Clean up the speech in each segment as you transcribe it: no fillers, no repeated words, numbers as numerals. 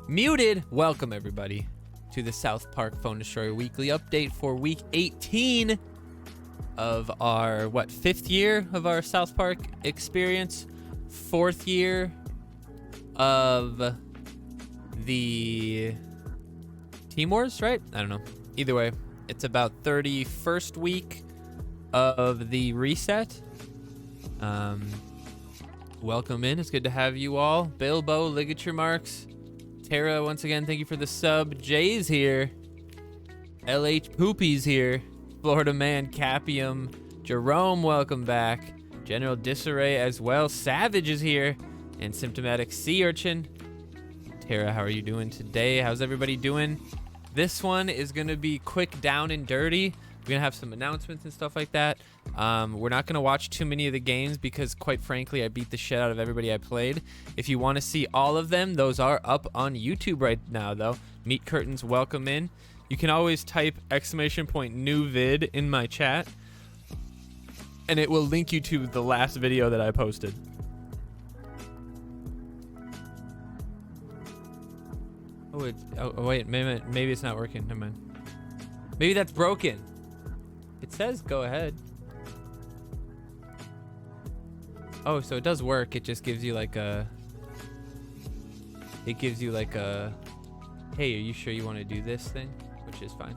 Muted. Welcome everybody to the South Park Phone Destroyer Weekly Update for week 18 of our, fifth year of our South Park experience, fourth year of the Team Wars, right? I don't know. Either way, it's about 31st week of the reset. Welcome in. It's good to have you all. Bilbo, Ligature Marks, Tara, once again, thank you for the sub. Jay's here. LH Poopy's here. Florida Man, Capium. Jerome, welcome back. General Disarray as well. Savage is here. And Symptomatic Sea Urchin. Tara, how are you doing today? How's everybody doing? This one is going to be quick, down, and dirty. We're going to have some announcements and stuff like that. We're not going to watch too many of the games because, quite frankly, I beat the shit out of everybody I played. If you want to see all of them, those are up on YouTube right now, though. Meat Curtains, welcome in. You can always type !new vid in my chat, and it will link you to the last video that I posted. Oh, wait, maybe it's not working. Never mind. Maybe that's broken. It says go ahead. Oh, so it does work. It just gives you like a... It gives you like a... Hey, are you sure you want to do this thing? Which is fine.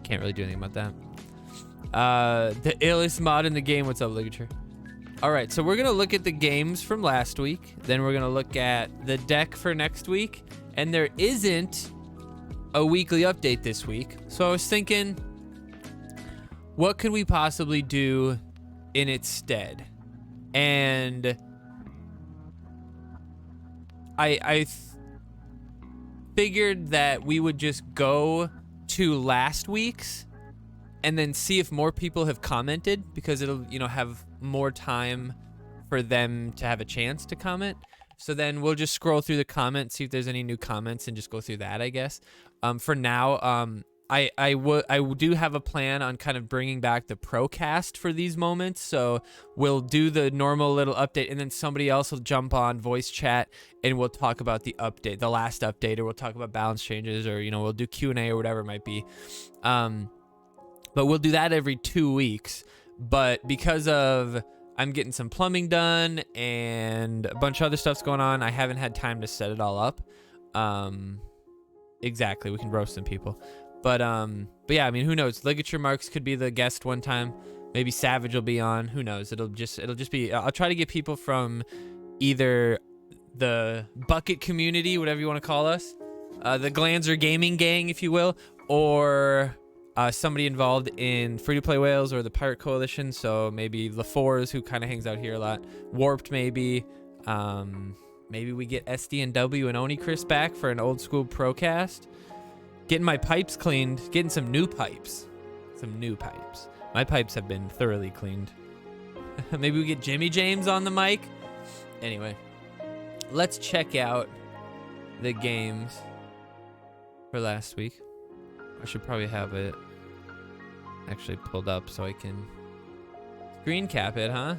Can't really do anything about that. The illest mod in the game. What's up, Ligature? Alright, so we're going to look at the games from last week. Then we're going to look at the deck for next week. And there isn't a weekly update this week. So I was thinking, what could we possibly do in its stead? And I figured that we would just go to last week's and then see if more people have commented, because it'll, have more time for them to have a chance to comment. So then we'll just scroll through the comments, see if there's any new comments, and just go through that, I guess. For now, I do have a plan on kind of bringing back the Procast for these moments. So we'll do the normal little update, and then somebody else will jump on voice chat, and we'll talk about the update, the last update, or we'll talk about balance changes, or, we'll do Q&A or whatever it might be. But we'll do that every 2 weeks. But because of... I'm getting some plumbing done and a bunch of other stuff's going on, I haven't had time to set it all up. Exactly, we can roast some people. But yeah, I mean, who knows? Ligature Marks could be the guest one time. Maybe Savage will be on. Who knows? It'll just be... I'll try to get people from either the Bucket community, whatever you want to call us, the Glanzer gaming gang, if you will, or... somebody involved in Free-to-Play Whales or the Pirate Coalition, so maybe LaFours, who kind of hangs out here a lot. Warped, maybe. Maybe we get SD&W and Oni Chris back for an old-school Procast. Getting my pipes cleaned. Getting some new pipes. My pipes have been thoroughly cleaned. Maybe we get Jimmy James on the mic. Anyway, let's check out the games for last week. I should probably have it actually pulled up so I can screen cap it, huh?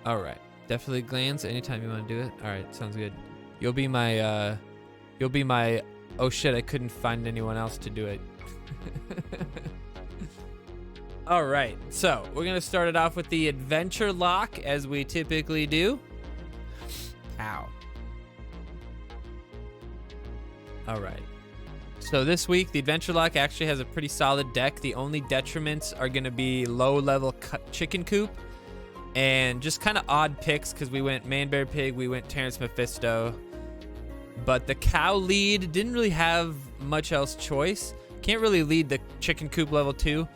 All right, definitely Glans anytime you want to do it. All right, sounds good. You'll be my oh shit, I couldn't find anyone else to do it. All right, so we're gonna start it off with the adventure lock as we typically do. Ow. All right, so this week the Adventure Lock actually has a pretty solid deck. The only detriments are going to be low-level Chicken Coop and just kind of odd picks because we went Man Bear Pig, we went Terrence Mephisto, but the cow lead didn't really have much else choice. Can't really lead the Chicken Coop level 2,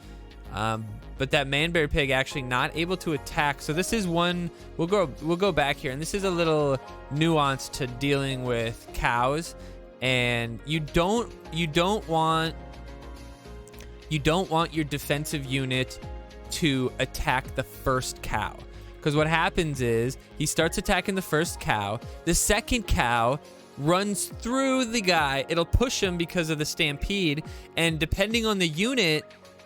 but that Man Bear Pig actually not able to attack. So this is one, we'll go back here, and this is a little nuance to dealing with cows. And you don't want your defensive unit to attack the first cow, because what happens is he starts attacking the first cow. The second cow runs through the guy. It'll push him because of the stampede, and depending on the unit,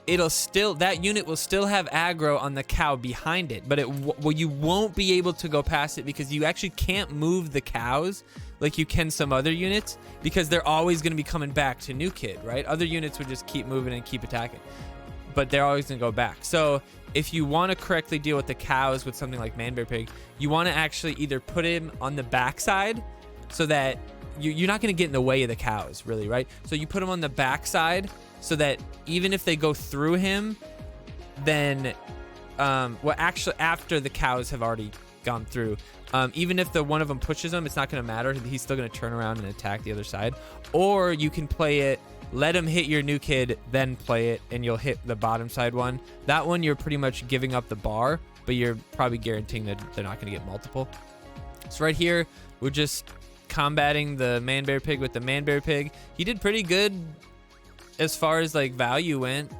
that unit will still have aggro on the cow behind it, but you won't be able to go past it because you actually can't move the cows like you can some other units, because they're always going to be coming back to New Kid, right? Other units would just keep moving and keep attacking, but they're always going to go back. So if you want to correctly deal with the cows with something like Man Bear Pig, you want to actually either put him on the backside so that you're not going to get in the way of the cows, really, right? So you put him on the backside so that even if they go through him, then, well, actually, after the cows have already gone through, even if the one of them pushes him, it's not going to matter. He's still going to turn around and attack the other side. Or you can play it, let him hit your New Kid, then play it, and you'll hit the bottom side one. That one, you're pretty much giving up the bar, but you're probably guaranteeing that they're not going to get multiple. So right here, we're just combating the Man Bear Pig with the Man Bear Pig. He did pretty good as far as like value went,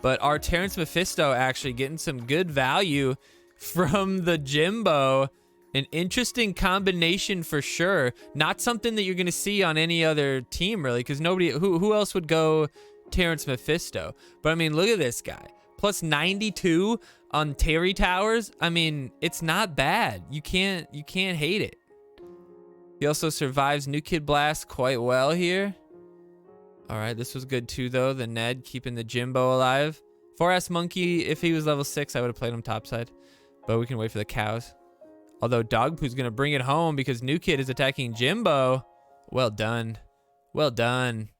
but our Terrence Mephisto actually getting some good value from the Jimbo. An interesting combination for sure. Not something that you're going to see on any other team, really, because nobody, who else would go Terrence Mephisto? But I mean, look at this guy. Plus 92 on Terry Towers. I mean, it's not bad. You can't hate it. He also survives New Kid Blast quite well here. All right, this was good too, though. The Ned keeping the Jimbo alive. 4S Monkey, if he was level 6, I would have played him topside. But we can wait for the cows. Although Dogpoo's going to bring it home because New Kid is attacking Jimbo. Well done. Well done.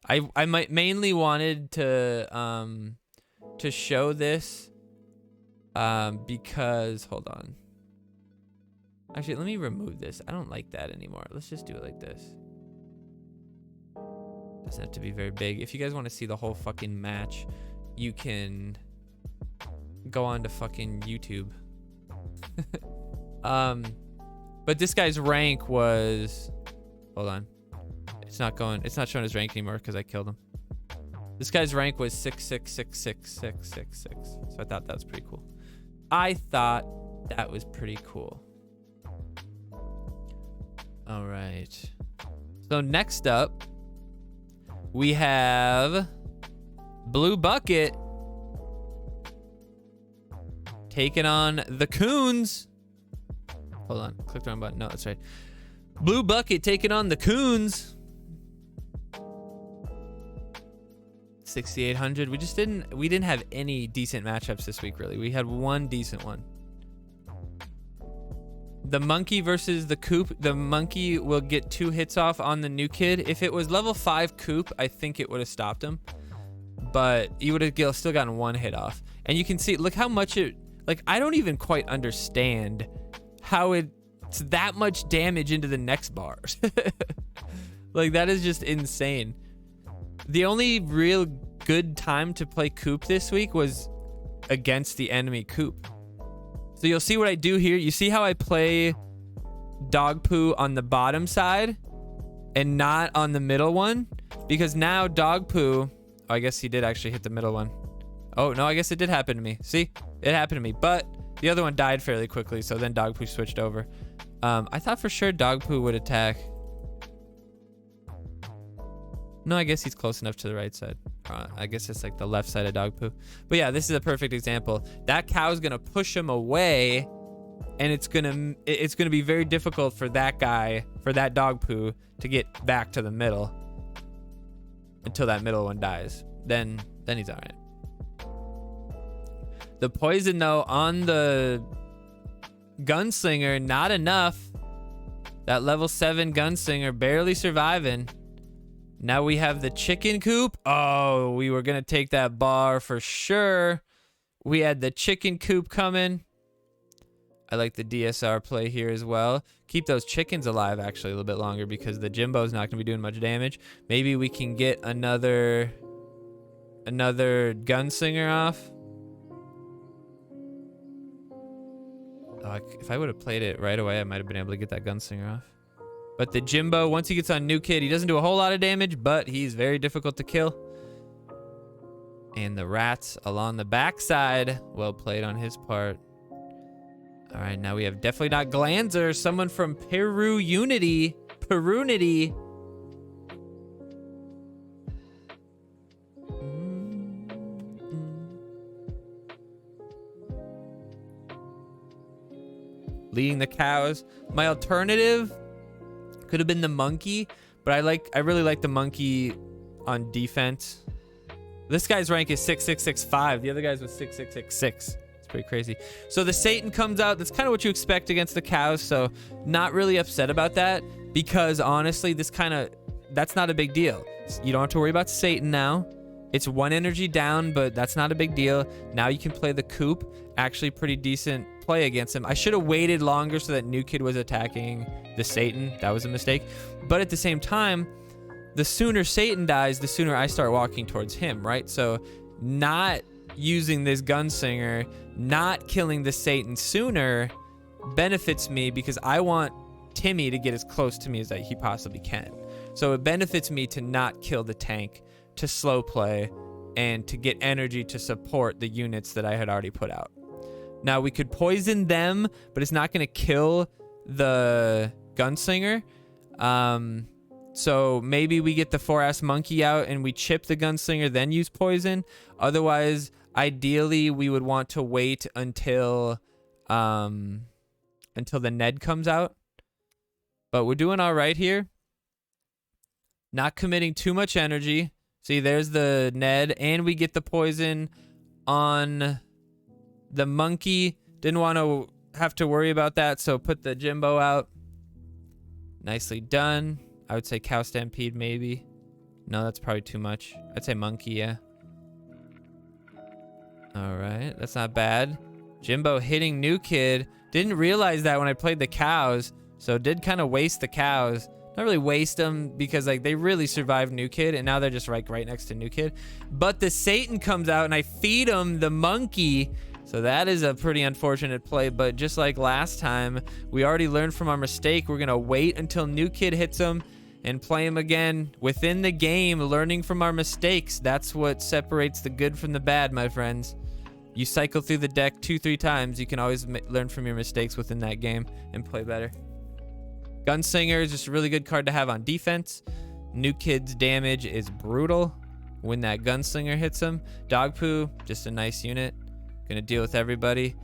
I might mainly wanted to show this because, hold on. Actually, let me remove this. I don't like that anymore. Let's just do it like this. Doesn't have to be very big. If you guys want to see the whole fucking match, you can go on to fucking YouTube. But this guy's rank was, hold on. It's not showing his rank anymore because I killed him. This guy's rank was 6666666. So I thought that was pretty cool. All right. So next up, we have Blue Bucket taking on the Coons. Hold on, click the wrong button. No, that's right. Blue Bucket taking on the Coons. 6,800. We didn't have any decent matchups this week, really. We had one decent one. The Monkey versus the Coop. The Monkey will get 2 hits off on the New Kid. If it was level 5 Coop, I think it would have stopped him. But you would have still gotten 1 hit off. And you can see, look how much it, like, I don't even quite understand how it's that much damage into the next bars. Like, that is just insane. The only real good time to play Coop this week was against the enemy Coop. So you'll see what I do here. You see how I play Dog Poo on the bottom side and not on the middle one? Because now Dog Poo, oh, I guess he did actually hit the middle one. Oh, no, I guess it did happen to me. See, it happened to me, but the other one died fairly quickly, so then Dog Poo switched over. I thought for sure Dog Poo would attack. No, I guess he's close enough to the right side. I guess it's like the left side of Dog Poo. But yeah, this is a perfect example. That cow's gonna push him away, and it's gonna be very difficult for that guy, for that Dog Poo, to get back to the middle until that middle one dies. Then he's all right. The poison though on the Gunslinger, not enough. That level 7 Gunslinger barely surviving. Now we have the chicken coop. Oh, we were going to take that bar for sure. We had the chicken coop coming. I like the DSR play here as well. Keep those chickens alive actually a little bit longer because the Jimbo's not going to be doing much damage. Maybe we can get another Gunslinger off. Oh, if I would have played it right away, I might have been able to get that Gunslinger off. But the Jimbo, once he gets on New Kid, he doesn't do a whole lot of damage, but he's very difficult to kill. And the rats along the backside, well played on his part. All right, now we have definitely not Glanzer, someone from Peru Unity. Perunity. leading the cows. My alternative could have been the monkey, but I really like the monkey on defense. This guy's rank is 6665. The other guy's was 6666. It's pretty crazy. So the Satan comes out. That's kind of what you expect against the cows. So not really upset about that, because honestly, that's not a big deal. You don't have to worry about Satan now. It's 1 energy down, but that's not a big deal. Now you can play the Coop. Actually pretty decent play against him. I should have waited longer so that New Kid was attacking the Satan. That was a mistake. But at the same time, the sooner Satan dies, the sooner I start walking towards him, right? So not using this gunslinger, not killing the Satan sooner benefits me, because I want Timmy to get as close to me as he possibly can. So it benefits me to not kill the tank, to slow play, and to get energy to support the units that I had already put out. Now we could poison them, but it's not going to kill the gunslinger. So maybe we get the 4-ass monkey out and we chip the gunslinger, then use poison. Otherwise, ideally, we would want to wait until the Ned comes out. But we're doing all right here. Not committing too much energy. See, there's the Ned, and we get the poison on the monkey. Didn't want to have to worry about that, so put the Jimbo out. Nicely done. I would say cow stampede, maybe. No, that's probably too much. I'd say monkey, yeah. All right, that's not bad. Jimbo hitting New Kid. Didn't realize that when I played the cows, so did kind of waste the cows. Not really waste them, because like they really survived New Kid, and now they're just right next to New Kid. But the Satan comes out and I feed him the monkey. So that is a pretty unfortunate play, but just like last time, we already learned from our mistake. We're gonna wait until New Kid hits him and play him again within the game, learning from our mistakes. That's what separates the good from the bad, my friends. You cycle through the deck 2-3 times, you can always learn from your mistakes within that game and play better. Gunslinger is just a really good card to have on defense. New Kid's damage is brutal when that gunslinger hits him. Dog Poo, just a nice unit. Gonna deal with everybody.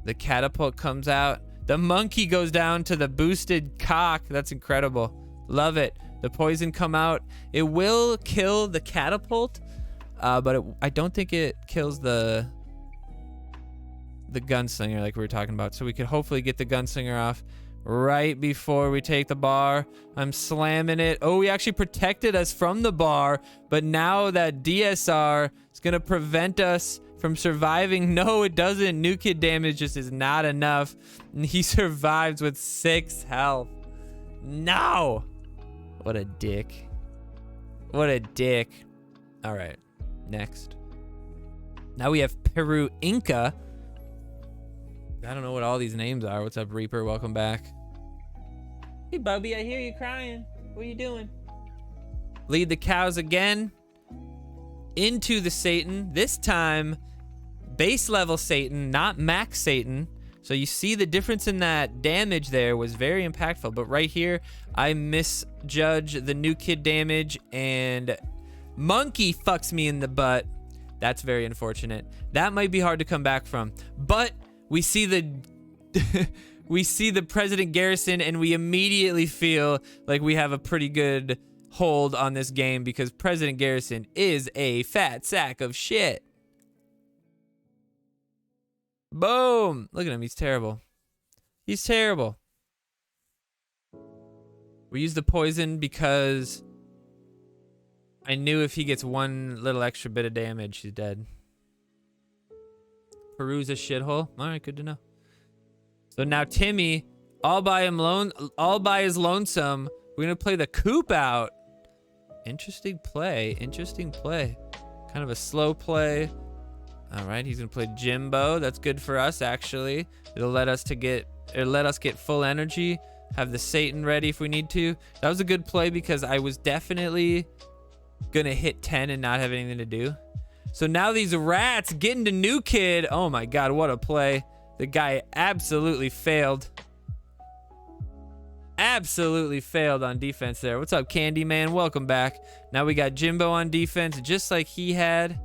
The catapult comes out. The monkey goes down to the boosted cock. That's incredible. Love it. The poison come out. It will kill the catapult, but I don't think it kills the gunslinger like we were talking about. So we could hopefully get the gunslinger off right before we take the bar. I'm slamming it. Oh, we actually protected us from the bar, but now that DSR is gonna prevent us from surviving. No, it doesn't. New Kid damage just is not enough. And he survives with 6 health. No! What a dick. What a dick. All right, next. Now we have Peru Inca. I don't know what all these names are. What's up, Reaper? Welcome back. Hey, Bubby, I hear you crying. What are you doing? Lead the cows again into the Satan. This time, base level Satan, not max Satan. So you see the difference in that damage there was very impactful. But right here, I misjudge the New Kid damage, and monkey fucks me in the butt. That's very unfortunate. That might be hard to come back from. But we see the we see the President Garrison, and we immediately feel like we have a pretty good hold on this game, because President Garrison is a fat sack of shit. Boom! Look at him. He's terrible. He's terrible. We used the poison because I knew if he gets one little extra bit of damage, he's dead. Peru's a shithole. All right, good to know. So now Timmy, all by his lonesome, we're gonna play the Coop out. Interesting play. Interesting play. Kind of a slow play. All right, he's gonna play Jimbo. That's good for us, actually. It'll let us get full energy. Have the Satan ready if we need to. That was a good play, because I was definitely gonna hit 10 and not have anything to do. So now these rats get into New Kid. Oh my God, what a play. The guy absolutely failed. Absolutely failed on defense there. What's up, Candyman? Welcome back. Now we got Jimbo on defense, just like he had.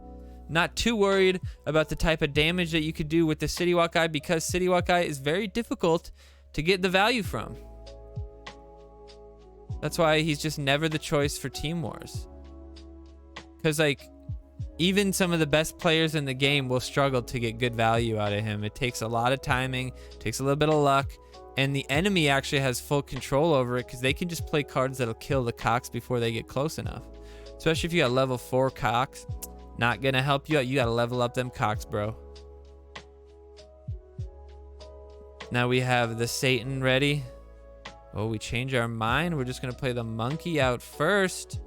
Not too worried about the type of damage that you could do with the City Walk guy, because City Walk guy is very difficult to get the value from. That's why he's just never the choice for Team Wars. Because, like, even some of the best players in the game will struggle to get good value out of him. It takes a lot of timing, takes a little bit of luck, and the enemy actually has full control over it because they can just play cards that'll kill the Cox before they get close enough. Especially if you got level 4 Cox. Not gonna help you out. You gotta level up them Cox, bro. Now we have the Satan ready. Oh, we change our mind. We're just gonna play the monkey out first.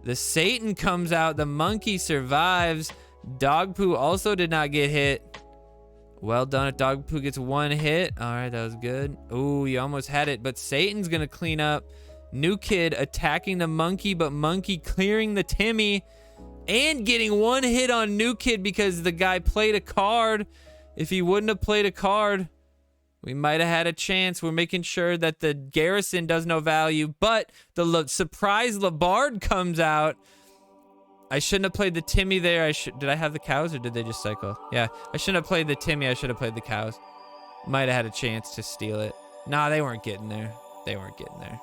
The Satan comes out. The monkey survives. Dog Poo also did not get hit. Well done. If Dog Poo gets 1 hit. All right, that was good. Oh, you almost had it, but Satan's gonna clean up. New Kid attacking the monkey, but monkey clearing the Timmy. And getting 1 hit on New Kid because the guy played a card. If he wouldn't have played a card, we might have had a chance. We're making sure that the Garrison does no value, but the surprise Labard comes out. I shouldn't have played the Timmy there. Did I have the cows or did they just cycle? Yeah, I shouldn't have played the Timmy. I should have played the cows. Might have had a chance to steal it. Nah, they weren't getting there. They weren't getting there.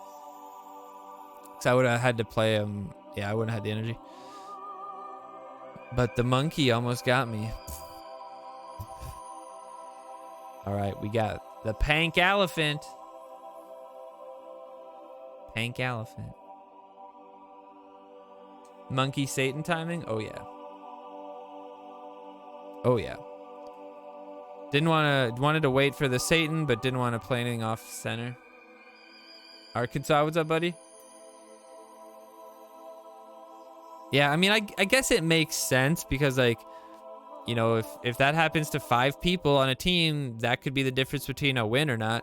So I would have had to play them. Yeah, I wouldn't have had the energy. But the monkey almost got me. All right, we got the Pank Elephant. Pank Elephant. Monkey Satan timing? Oh, yeah. Oh, yeah. Wanted to wait for the Satan, but didn't want to play anything off center. Arkansas, what's up, buddy? Yeah, I mean, I guess it makes sense because, like, you know, if that happens to 5 people on a team, that could be the difference between a win or not.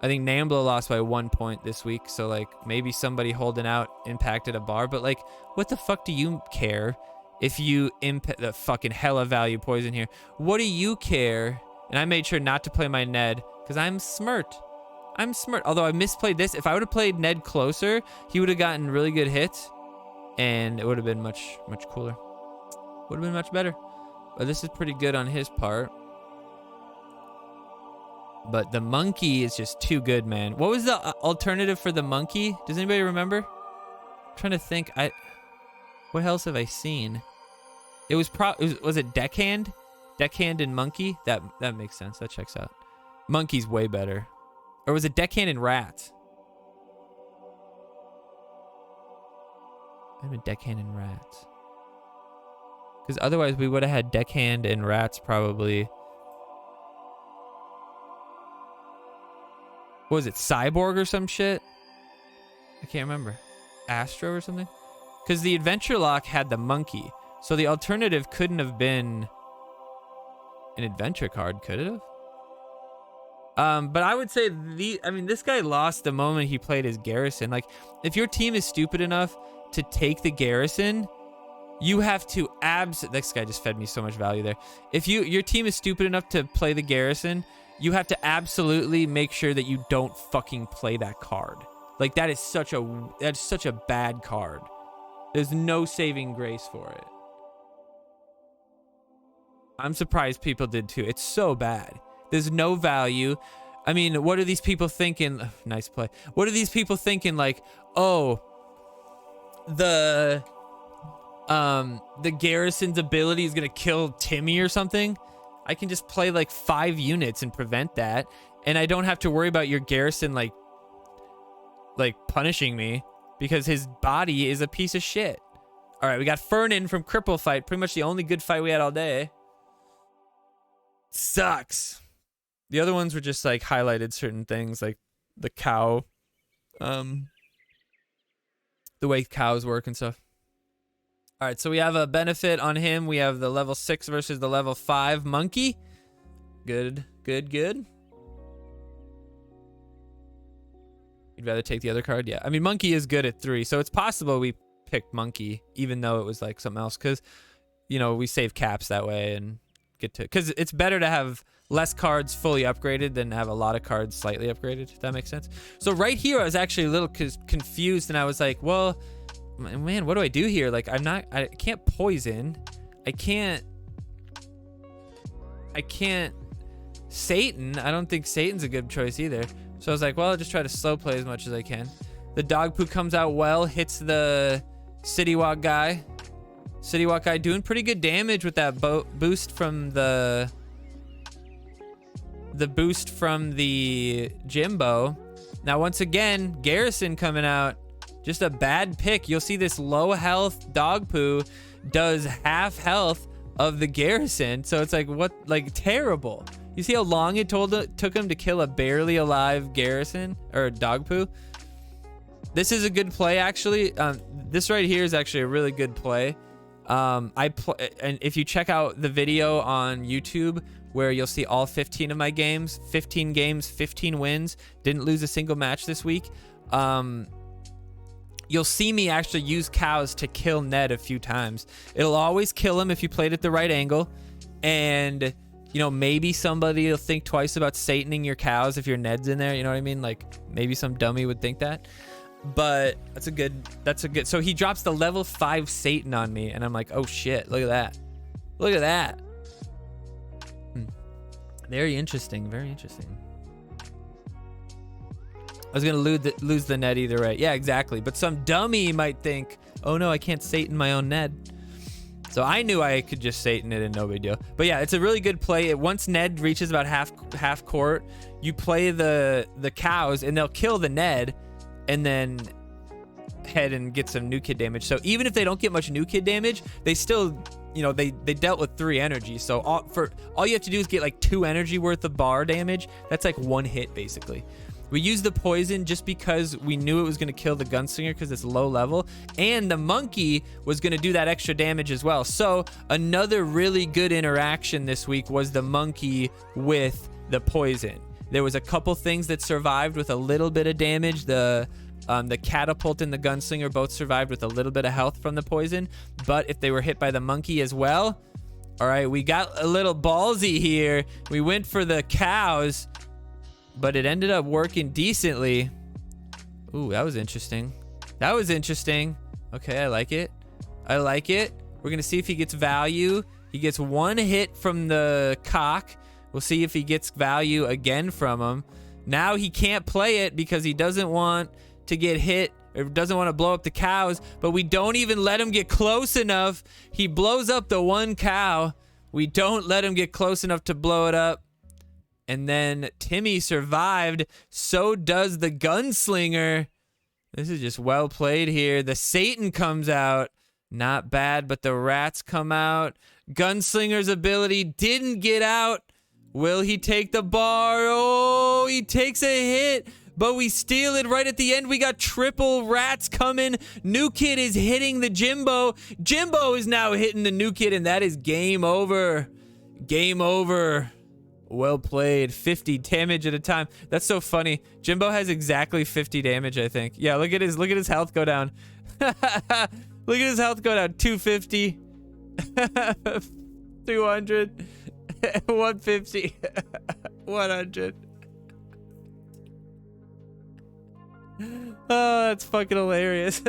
I think Nambla lost by 1 point this week, so, like, maybe somebody holding out impacted a bar, but, like, what the fuck do you care if you impact the fucking hella value poison here? What do you care? And I made sure not to play my Ned because I'm smart. I'm smart. Although I misplayed this. If I would have played Ned closer, he would have gotten really good hits. And it would have been much, much cooler. Would have been much better. But this is pretty good on his part. But the monkey is just too good, man. What was the alternative for the monkey? Does anybody remember? I'm trying to think. What else have I seen? It was was it Deckhand? Deckhand and monkey? That makes sense. That checks out. Monkey's way better. Or was it Deckhand and rat? I'd been Deckhand and rats. Because otherwise we would have had Deckhand and rats probably. What was it? Cyborg or some shit? I can't remember. Astro or something? Because the Adventure Lock had the monkey. So the alternative couldn't have been an adventure card, could it have? But I would say this guy lost the moment he played his Garrison. Like, if your team is stupid enough to take the Garrison, you have to this guy just fed me so much value there. If your team is stupid enough to play the Garrison, you have to absolutely make sure that you don't fucking play that card. Like, that's such a bad card. There's no saving grace for it. I'm surprised people did too. It's so bad. There's no value. I mean, what are these people thinking? Nice play. What are these people thinking? Like, oh, the Garrison's ability is gonna kill Timmy or something. I can just play like 5 units and prevent that, and I don't have to worry about your Garrison like punishing me because his body is a piece of shit. All right, we got Fernan from Cripple Fight. Pretty much the only good fight we had all day. Sucks. The other ones were just like highlighted certain things, like the cow, the way cows work and stuff. All right, so we have a benefit on him. We have the level 6 versus the level 5 monkey. Good. You'd rather take the other card? Yeah. I mean, monkey is good at 3, so it's possible we picked monkey, even though it was like something else, because, you know, we save caps that way and get to, because it's better to have less cards fully upgraded than have a lot of cards slightly upgraded, if that makes sense. So right here, I was actually a little confused, and I was like, well, man, what do I do here? Like, I can't poison. I can't Satan. I don't think Satan's a good choice either. So I was like, well, I'll just try to slow play as much as I can. The dog poo comes out well, hits the City Walk guy. City Walk guy doing pretty good damage with that boost from the boost from the Jimbo. Now, once again, Garrison coming out. Just a bad pick. You'll see this low health dog poo does half health of the Garrison. So it's like, what, like terrible. You see how long it took him to kill a barely alive Garrison or dog poo? This is a good play, actually. This right here is actually a really good play. And if you check out the video on YouTube where you'll see all 15 of my games, 15 games, 15 wins, didn't lose a single match this week. You'll see me actually use cows to kill Ned a few times. It'll always kill him if you played at the right angle. And, you know, maybe somebody will think twice about Sataning your cows if your Ned's in there. You know what I mean? Like, maybe some dummy would think that. But that's a good, so he drops the level 5 Satan on me. And I'm like, oh shit, look at that. Look at that. Very interesting, very interesting. I was gonna lose the Ned either way. Yeah, exactly. But some dummy might think, oh no, I can't Satan my own Ned. So I knew I could just Satan it and no big deal. But yeah, it's a really good play. Once Ned reaches about half court, you play the cows and they'll kill the Ned and then head and get some new kid damage. So even if they don't get much new kid damage, they still, you know, they dealt with 3 energy. So all you have to do is get like 2 energy worth of bar damage. That's like 1 hit basically. We used the poison just because we knew it was going to kill the gunslinger because it's low level, and the monkey was going to do that extra damage as well. So another really good interaction this week was the monkey with the poison. There was a couple things that survived with a little bit of damage. The catapult and the gunslinger both survived with a little bit of health from the poison, but if they were hit by the monkey as well, all right, we got a little ballsy here. We went for the cows, but it ended up working decently. Ooh, that was interesting. That was interesting. Okay, I like it. I like it. We're gonna see if he gets value. He gets 1 hit from the cock. We'll see if he gets value again from him. Now he can't play it because he doesn't want to get hit or doesn't want to blow up the cows, but we don't even let him get close enough. He blows up the 1 cow. We don't let him get close enough to blow it up. And then Timmy survived. So does the gunslinger. This is just well played here. The Satan comes out. Not bad, but the rats come out. Gunslinger's ability didn't get out. Will he take the bar? Oh, he takes a hit, but we steal it right at the end. We got triple rats coming. New Kid is hitting the Jimbo. Jimbo is now hitting the New Kid, and that is game over. Game over. Well played. 50 damage at a time. That's so funny. Jimbo has exactly 50 damage, I think. Yeah, look at his health go down. Look at his health go down. 250. 200. 150. 100. Oh, that's fucking hilarious.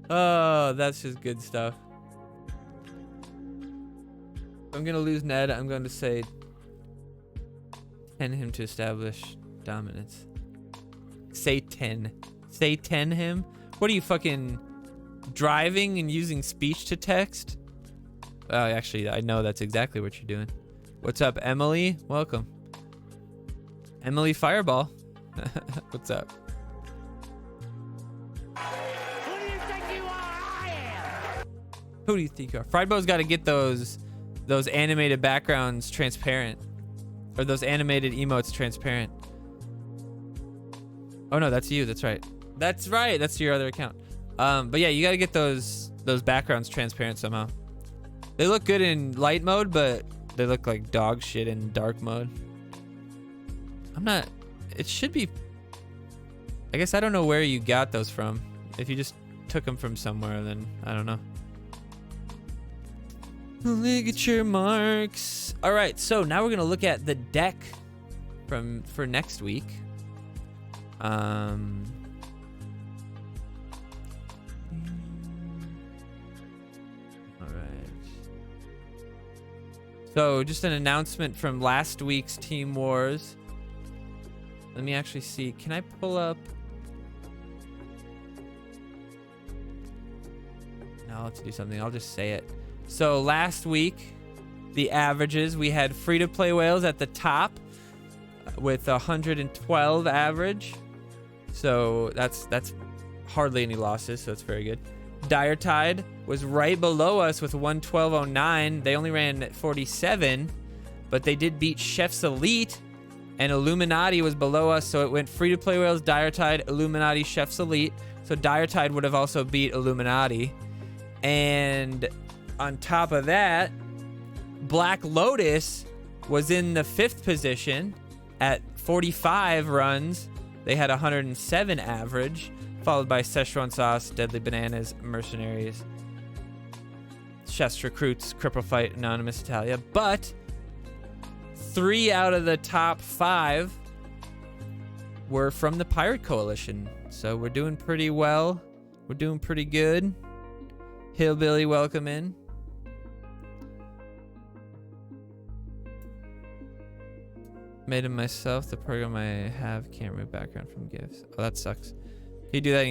Oh, that's just good stuff. I'm gonna lose Ned. I'm going to say 10 him to establish dominance. Say 10. Say 10 him? What are you, fucking driving and using speech to text? Actually, I know that's exactly what you're doing. What's up, Emily? Welcome. Emily Fireball. What's up? Who do you think you are? Friedbo's got to get those animated backgrounds transparent, or those animated emotes transparent. Oh no, that's you. That's right. That's right. That's your other account. But yeah, you got to get those backgrounds transparent somehow. They look good in light mode, but they look like dog shit in dark mode. It should be. I guess I don't know where you got those from. If you just took them from somewhere, then I don't know. Ligature marks. All right, so now we're gonna look at the deck for next week. Um, all right. So just an announcement from last week's Team Wars. Let me actually see. Can I pull up? No, I'll have to do something. I'll just say it. So last week, the averages, we had free-to-play whales at the top with 112 average. So that's hardly any losses, so that's very good. Diretide was right below us with 112.09. They only ran at 47, but they did beat Chef's Elite, and Illuminati was below us, so it went free-to-play whales, Diretide, Illuminati, Chef's Elite. So Diretide would have also beat Illuminati. And on top of that, Black Lotus was in the 5th position at 45 runs. They had 107 average, followed by Szechuan Sauce, Deadly Bananas, Mercenaries, Chef's Recruits, Cripple Fight, Anonymous Italia. But 3 out of the top 5 were from the Pirate Coalition. So we're doing pretty well. We're doing pretty good. Hillbilly, welcome in. Made it myself. The program I have can't remove background from GIFs. Oh, that sucks. Can you do that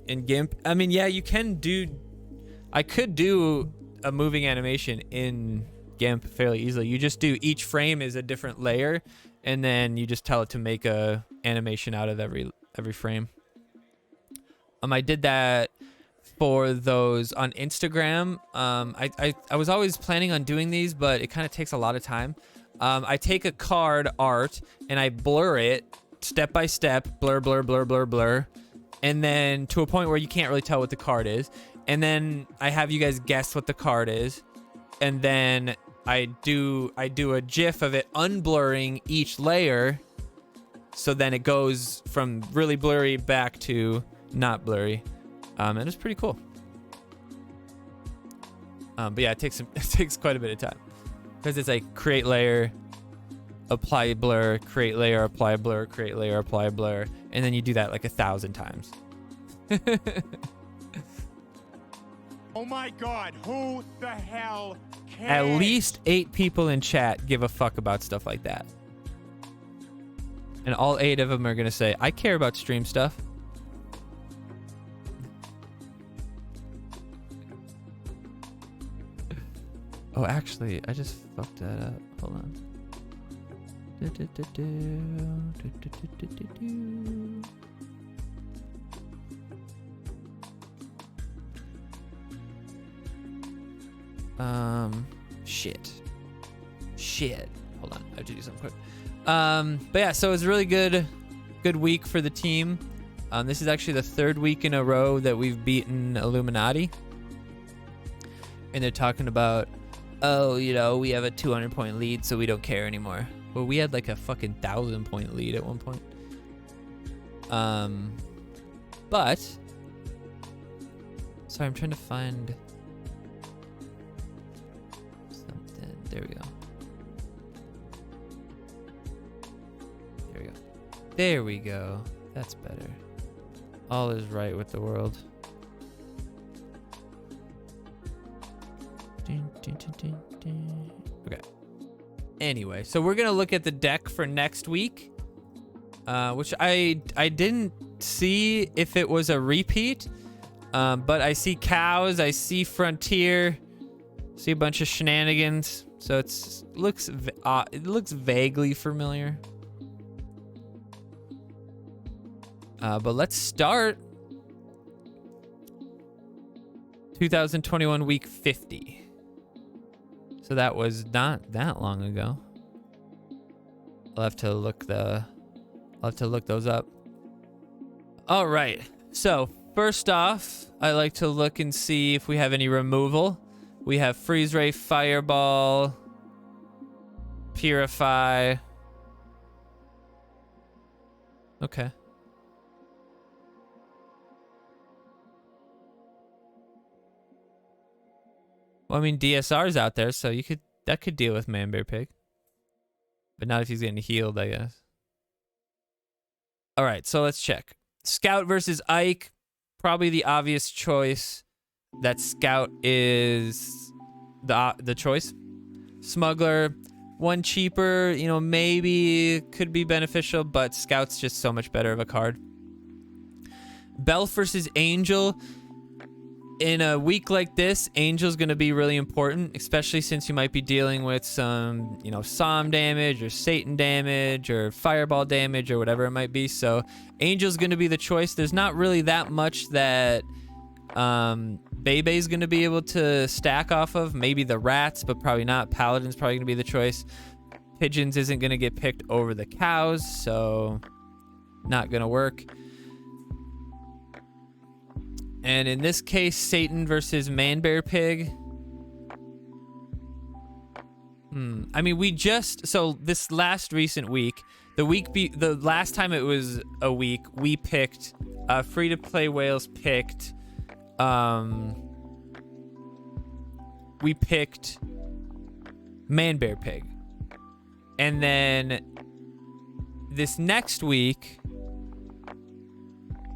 in GIMP? I mean, yeah, you can do... I could do a moving animation in GIMP fairly easily. You just do each frame is a different layer, and then you just tell it to make a animation out of every frame. I did that for those on Instagram. I was always planning on doing these, but it kind of takes a lot of time. I take a card art and I blur it step by step, blur, blur, blur, blur, blur, and then to a point where you can't really tell what the card is. And then I have you guys guess what the card is, and then I do a GIF of it unblurring each layer, so then it goes from really blurry back to not blurry, and it's pretty cool. But yeah, it takes quite a bit of time. Because it's like create layer, apply blur, create layer, apply blur, create layer, apply blur, and then you do that like 1,000 times. Oh my god, who the hell cares? At least 8 people in chat give a fuck about stuff like that. And all 8 of them are going to say, I care about stream stuff. Oh, actually, I just fucked that up. Hold on. Shit. Hold on, I have to do something quick. But yeah, so it was a really good week for the team. This is actually the 3rd week in a row that we've beaten Illuminati. And they're talking about, oh, you know, we have a 200-point lead, so we don't care anymore. Well, we had like a fucking 1,000-point lead at one point. But sorry, I'm trying to find something. There we go. There we go. That's better. All is right with the world. Okay. Anyway, so we're gonna look at the deck for next week, which I didn't see if it was a repeat, but I see cows, I see frontier, see a bunch of shenanigans, so it looks vaguely familiar. But let's start 2021 week 50. So that was not that long ago. I'll have to look those up. All right. So first off, I like to look and see if we have any removal. We have freeze ray, fireball, purify. Okay. Well, I mean, DSR's out there, so that could deal with Man Bear Pig. But not if he's getting healed, I guess. All right, so let's check. Scout versus Ike, probably the obvious choice. That Scout is the choice. Smuggler, one cheaper, you know, maybe could be beneficial, but Scout's just so much better of a card. Belf versus Angel. In a week like this, Angel's going to be really important, especially since you might be dealing with some, you know, Psalm damage or Satan damage or Fireball damage or whatever it might be. So Angel's going to be the choice. There's not really that much that Bebe's going to be able to stack off of. Maybe the Rats, but probably not. Paladin's probably going to be the choice. Pigeons isn't going to get picked over the cows, so not going to work. And in this case, Satan versus Man-Bear Pig. I mean, so this last recent week, the last time it was a week, we picked, free-to-play whales picked, we picked Man-Bear Pig. And then this next week,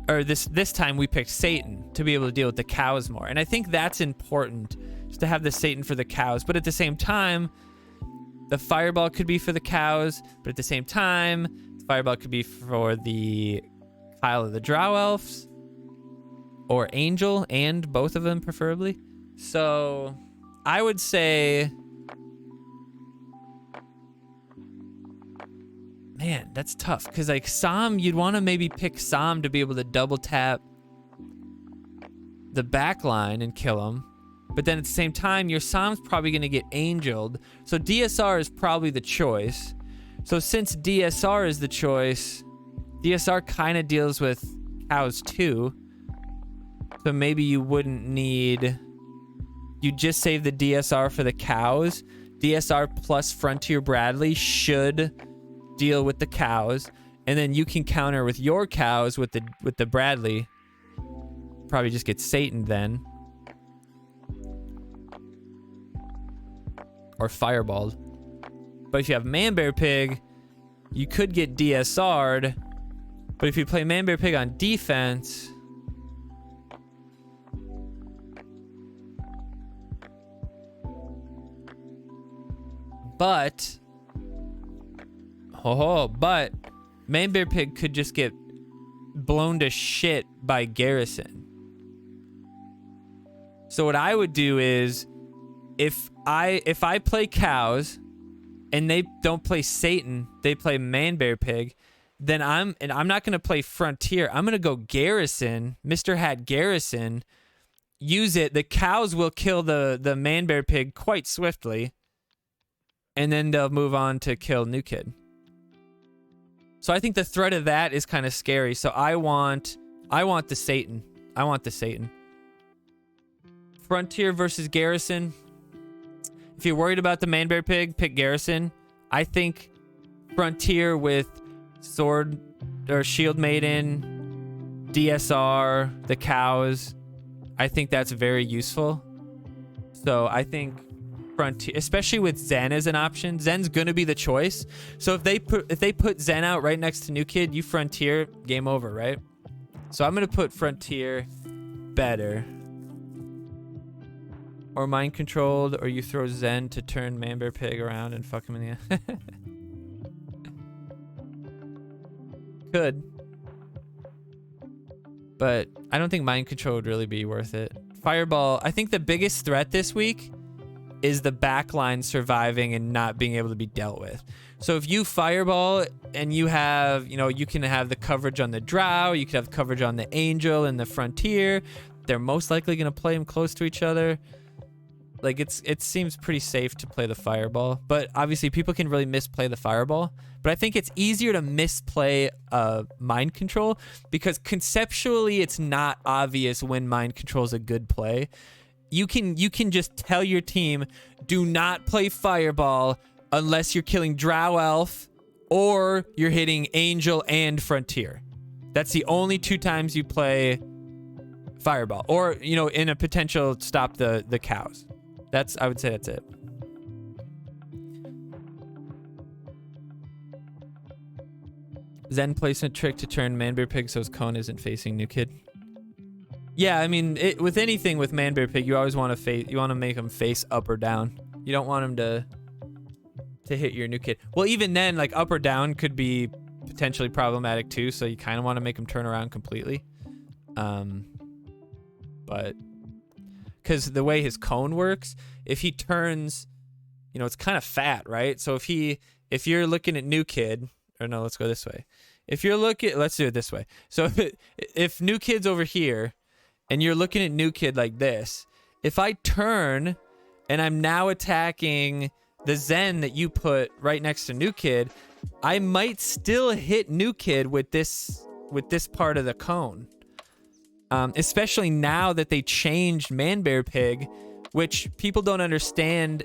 or this time we picked Satan to be able to deal with the cows more. And I think that's important, just to have the Satan for the cows. But at the same time, the Fireball could be for the cows, but at the same time, the Fireball could be for the Kyle of the Drow Elves, or Angel, and both of them preferably. So I would say, man, that's tough. Because, like, Psalm, you'd want to maybe pick Psalm to be able to double tap the back line and kill him. But then at the same time, your Psalm's probably going to get angeled. So DSR is probably the choice. So since DSR is the choice, DSR kind of deals with cows too. So maybe you wouldn't need... You just save the DSR for the cows. DSR plus Frontier Bradley should deal with the cows, and then you can counter with your cows with the Bradley. Probably just get Satan then, or Fireballed. But if you have Man-Bear Pig, you could get DSR'd. But if you play Man-Bear Pig on defense, but Man-Bear Pig could just get blown to shit by Garrison. So what I would do is, if I play cows and they don't play Satan, they play Man-Bear Pig, then I'm not going to play Frontier. I'm going to go Garrison, Mr. Hat Garrison, use it. The cows will kill the Man-Bear Pig quite swiftly, and then they'll move on to kill New Kid. So I think the threat of that is kind of scary. So I want the Satan. I want the Satan. Frontier versus Garrison. If you're worried about the Man-Bear Pig, pick Garrison. I think Frontier with Sword or Shield Maiden, DSR, the cows, I think that's very useful. So I think Frontier, especially with Zen as an option, Zen's gonna be the choice. So if they put Zen out right next to New Kid, you Frontier, game over, right? So I'm gonna put Frontier better. Or mind controlled, or you throw Zen to turn Man-Bear Pig around and fuck him in the Could. But I don't think mind control would really be worth it. Fireball, I think the biggest threat this week is the backline surviving and not being able to be dealt with. So if you Fireball and you have, you know, you can have the coverage on the Drow, you could have coverage on the Angel and the Frontier, they're most likely going to play them close to each other. Like, it seems pretty safe to play the Fireball, but obviously people can really misplay the Fireball. But I think it's easier to misplay mind control, because conceptually it's not obvious when mind control is a good play. You can just tell your team, do not play Fireball unless you're killing Drow Elf or you're hitting Angel and Frontier. That's the only two times you play Fireball, or, you know, in a potential stop the cows. I would say that's it. Zen placement trick to turn Manbear Pig so his cone isn't facing new kid. Yeah, I mean, with anything with Manbear Pig, you always want to make him face up or down. You don't want him to hit your new kid. Well, even then, like up or down could be potentially problematic too. So you kind of want to make him turn around completely. But because the way his cone works, if he turns, it's kind of fat, right? So if you're looking at new kid, or no, let's go this way. Let's do it this way. So if new kid's over here and you're looking at new kid like this, if I turn and I'm now attacking the Zen that you put right next to new kid, I might still hit new kid with this part of the cone. Especially now that they changed Manbear Pig, which people don't understand,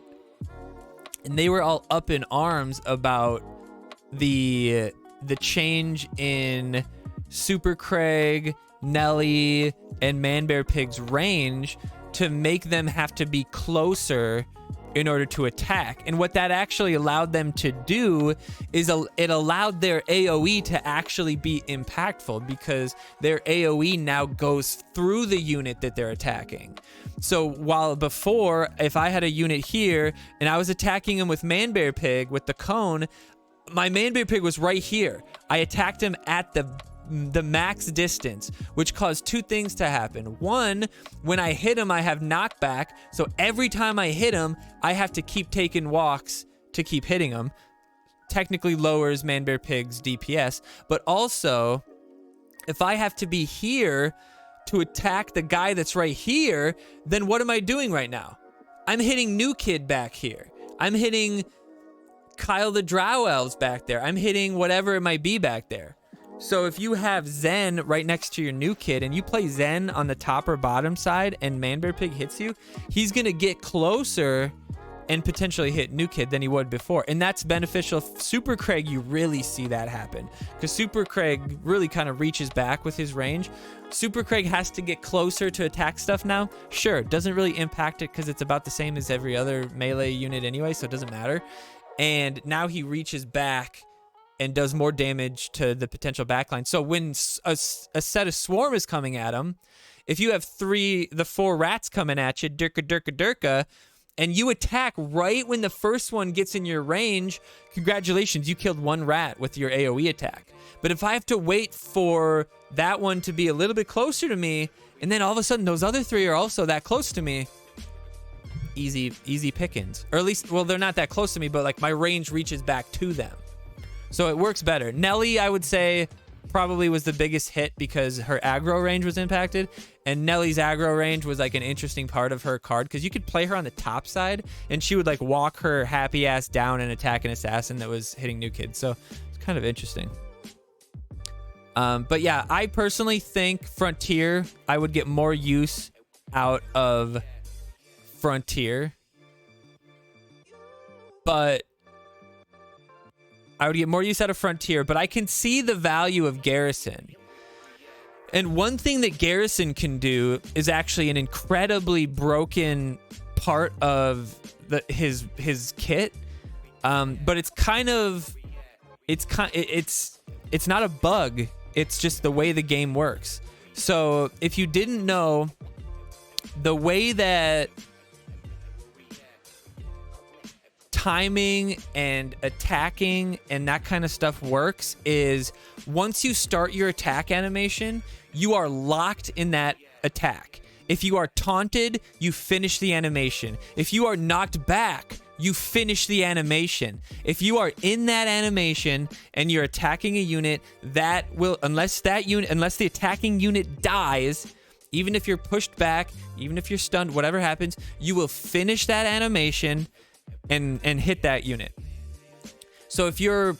and they were all up in arms about the change in Super Craig, Nelly, and Manbear Pig's range to make them have to be closer in order to attack. And what that actually allowed them to do is it allowed their AoE to actually be impactful, because their AoE now goes through the unit that they're attacking. So while before, if I had a unit here and I was attacking him with Manbear Pig with the cone, my Manbear Pig was right here. I attacked him at the max distance, which caused two things to happen. One, when I hit him, I have knockback. So every time I hit him, I have to keep taking walks to keep hitting him. Technically lowers Manbear Pig's DPS. But also, if I have to be here to attack the guy that's right here, then what am I doing right now? I'm hitting New Kid back here. I'm hitting Kyle the Drow Elves back there. I'm hitting whatever it might be back there. So if you have Zen right next to your new kid and you play Zen on the top or bottom side and Manbear Pig hits you, he's going to get closer and potentially hit new kid than he would before. And that's beneficial. Super Craig, you really see that happen, because Super Craig really kind of reaches back with his range. Super Craig has to get closer to attack stuff now. Sure, doesn't really impact it because it's about the same as every other melee unit anyway, so it doesn't matter. And now he reaches back and does more damage to the potential backline. So when a set of swarm is coming at him, if you have the 4 rats coming at you, durka, and you attack right when the first one gets in your range, congratulations, you killed 1 rat with your AoE attack. But if I have to wait for that one to be a little bit closer to me, and then all of a sudden those other 3 are also that close to me, easy pickings. Or at least, well, they're not that close to me, but like my range reaches back to them. So it works better. Nelly, I would say, probably was the biggest hit because her aggro range was impacted. And Nelly's aggro range was like an interesting part of her card, because you could play her on the top side and she would like walk her happy ass down and attack an assassin that was hitting new kids. So it's kind of interesting. But yeah, I personally think Frontier, I would get more use out of Frontier. But I would get more use out of Frontier, but I can see the value of Garrison. And one thing that Garrison can do is actually an incredibly broken part of his kit. But it's not a bug. It's just the way the game works. So if you didn't know, the way that timing and attacking and that kind of stuff works is once you start your attack animation, you are locked in that attack. If you are taunted, you finish the animation. If you are knocked back, you finish the animation. If you are in that animation and you're attacking a unit, that will, unless the attacking unit dies, even if you're pushed back, even if you're stunned, whatever happens, you will finish that animation and hit that unit. So if you're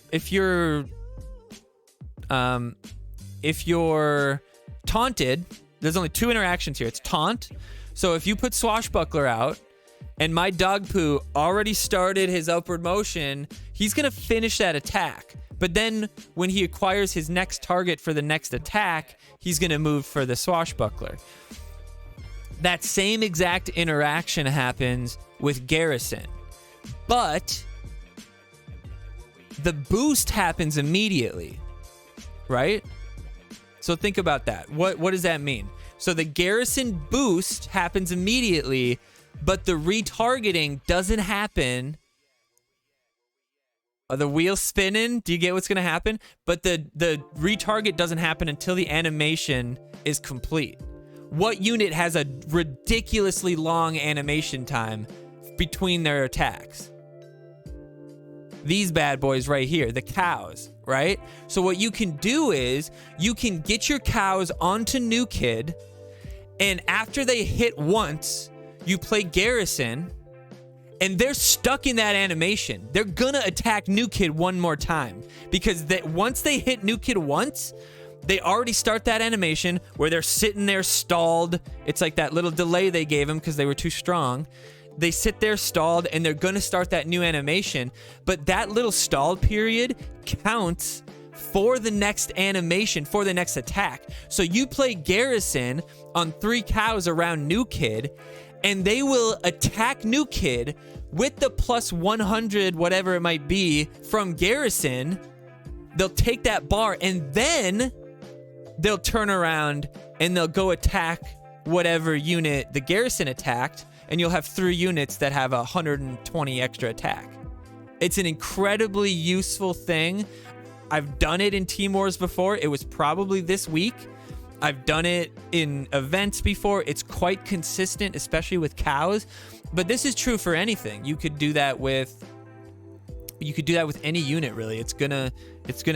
taunted, there's only 2 interactions here. It's taunt. So if you put Swashbuckler out and my dog poo already started his upward motion, he's gonna finish that attack. But then when he acquires his next target for the next attack, he's gonna move for the Swashbuckler. That same exact interaction happens with Garrison. But the boost happens immediately. right? So think about that. What does that mean? So the garrison boost happens immediately, but the retargeting doesn't happen. Are the wheels spinning? Do you get what's going to happen? But the retarget doesn't happen until the animation is complete. What unit has a ridiculously long animation time between their attacks? These bad boys right here, the cows, right? So what you can do is you can get your cows onto New Kid, and after they hit once, you play Garrison, and they're stuck in that animation. They're gonna attack New Kid one more time, because once they hit New Kid once, they already start that animation where they're sitting there stalled. It's like that little delay they gave them because they were too strong. They sit there stalled, and they're gonna start that new animation, but that little stalled period counts for the next animation, for the next attack. So you play Garrison on 3 cows around New Kid, and they will attack New Kid with the plus 100, whatever it might be, from Garrison. They'll take that bar, and then they'll turn around and they'll go attack whatever unit the Garrison attacked, and you'll have 3 units that have 120 extra attack. It's an incredibly useful thing. I've done it in Team Wars before. It was probably this week. I've done it in events before. It's quite consistent, especially with cows. But this is true for anything. You could do that with any unit, really. It's gonna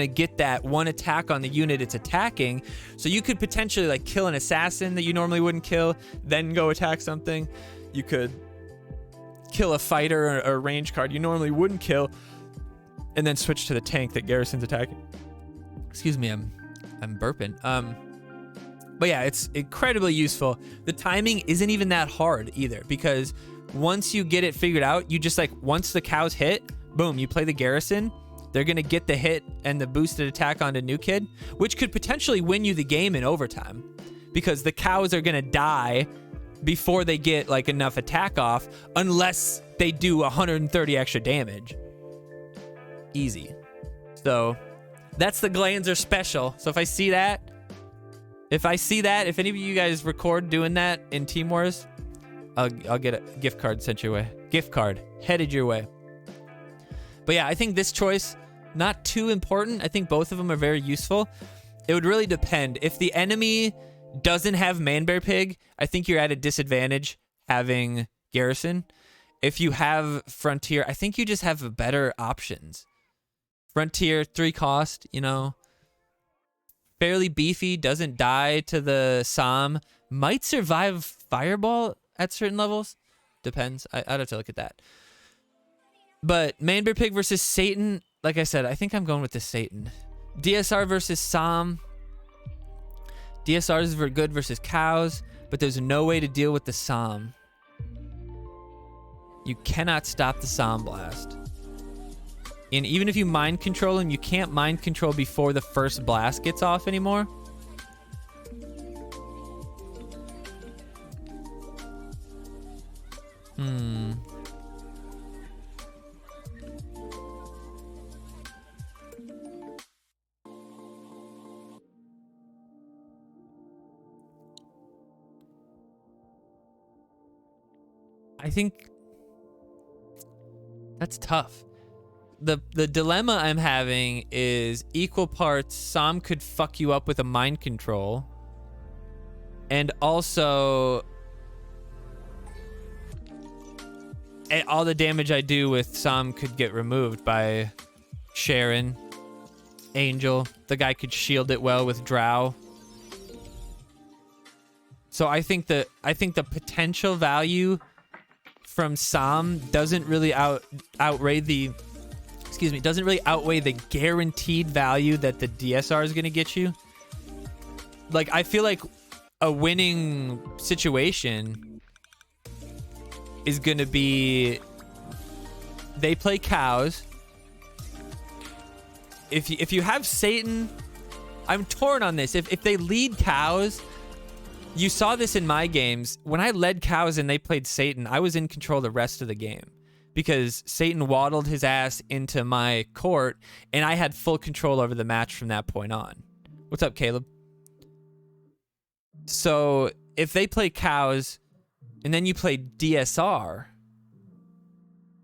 get that one attack on the unit it's attacking. So you could potentially like kill an assassin that you normally wouldn't kill, then go attack something. You could kill a fighter or a range card you normally wouldn't kill, and then switch to the tank that Garrison's attacking. Excuse me, I'm burping. But yeah, it's incredibly useful. The timing isn't even that hard either, because once you get it figured out, you just like, once the cows hit, boom, you play the Garrison. They're gonna get the hit and the boosted attack onto New Kid, which could potentially win you the game in overtime, because the cows are gonna die before they get like enough attack off, unless they do 130 extra damage. Easy. So that's the Glanzer special. So if I see that, if any of you guys record doing that in Team Wars, I'll get a gift card sent your way. Gift card headed your way. But yeah, I think this choice, not too important. I think both of them are very useful. It would really depend. If the enemy doesn't have Man Bear Pig, I think you're at a disadvantage having Garrison. If you have Frontier, I think you just have better options. Frontier, 3 cost, you know, fairly beefy, doesn't die to the Psalm, might survive Fireball at certain levels. Depends. I'd have to look at that. But Man Bear Pig versus Satan, like I said, I think I'm going with the Satan. DSR versus Psalm. DSR is very good versus cows, but there's no way to deal with the Psalm. You cannot stop the Psalm blast. And even if you mind control him, you can't mind control before the first blast gets off anymore. I think that's tough. The dilemma I'm having is equal parts Psalm could fuck you up with a mind control, and also all the damage I do with Psalm could get removed by Sharon, Angel. The guy could shield it well with Drow. So I think the potential value from Psalm doesn't really outweigh the guaranteed value that the DSR is going to get you. Like, I feel like a winning situation is going to be they play cows. If you have Satan, I'm torn on this. If they lead cows, you saw this in my games. When I led cows and they played Satan, I was in control the rest of the game, because Satan waddled his ass into my court, and I had full control over the match from that point on. What's up, Caleb? So if they play cows and then you play DSR,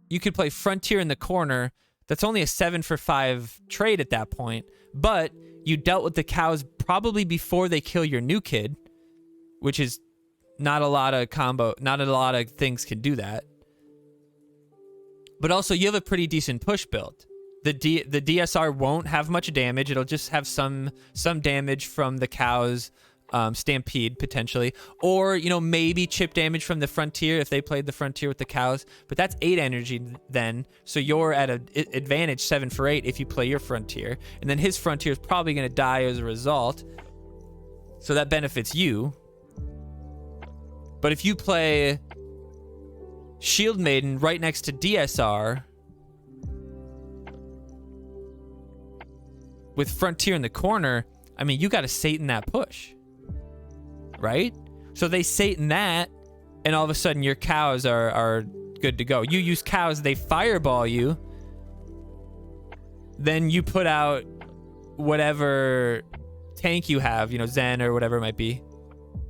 you could play Frontier in the corner. That's only a 7 for 5 trade at that point, but you dealt with the cows probably before they kill your new kid, which is not a lot of things can do that. But also you have a pretty decent push build. The DSR won't have much damage. It'll just have some damage from the cows, stampede potentially, or maybe chip damage from the Frontier if they played the Frontier with the cows. But that's 8 energy then, so you're at an advantage 7 for 8 if you play your Frontier, and then his Frontier is probably going to die as a result, so that benefits you. But if you play Shield Maiden right next to DSR with Frontier in the corner, I mean, you got to Satan that push, right? So they Satan that, and all of a sudden your cows are good to go. You use cows, they fireball you, then you put out whatever tank you have, Zen or whatever it might be,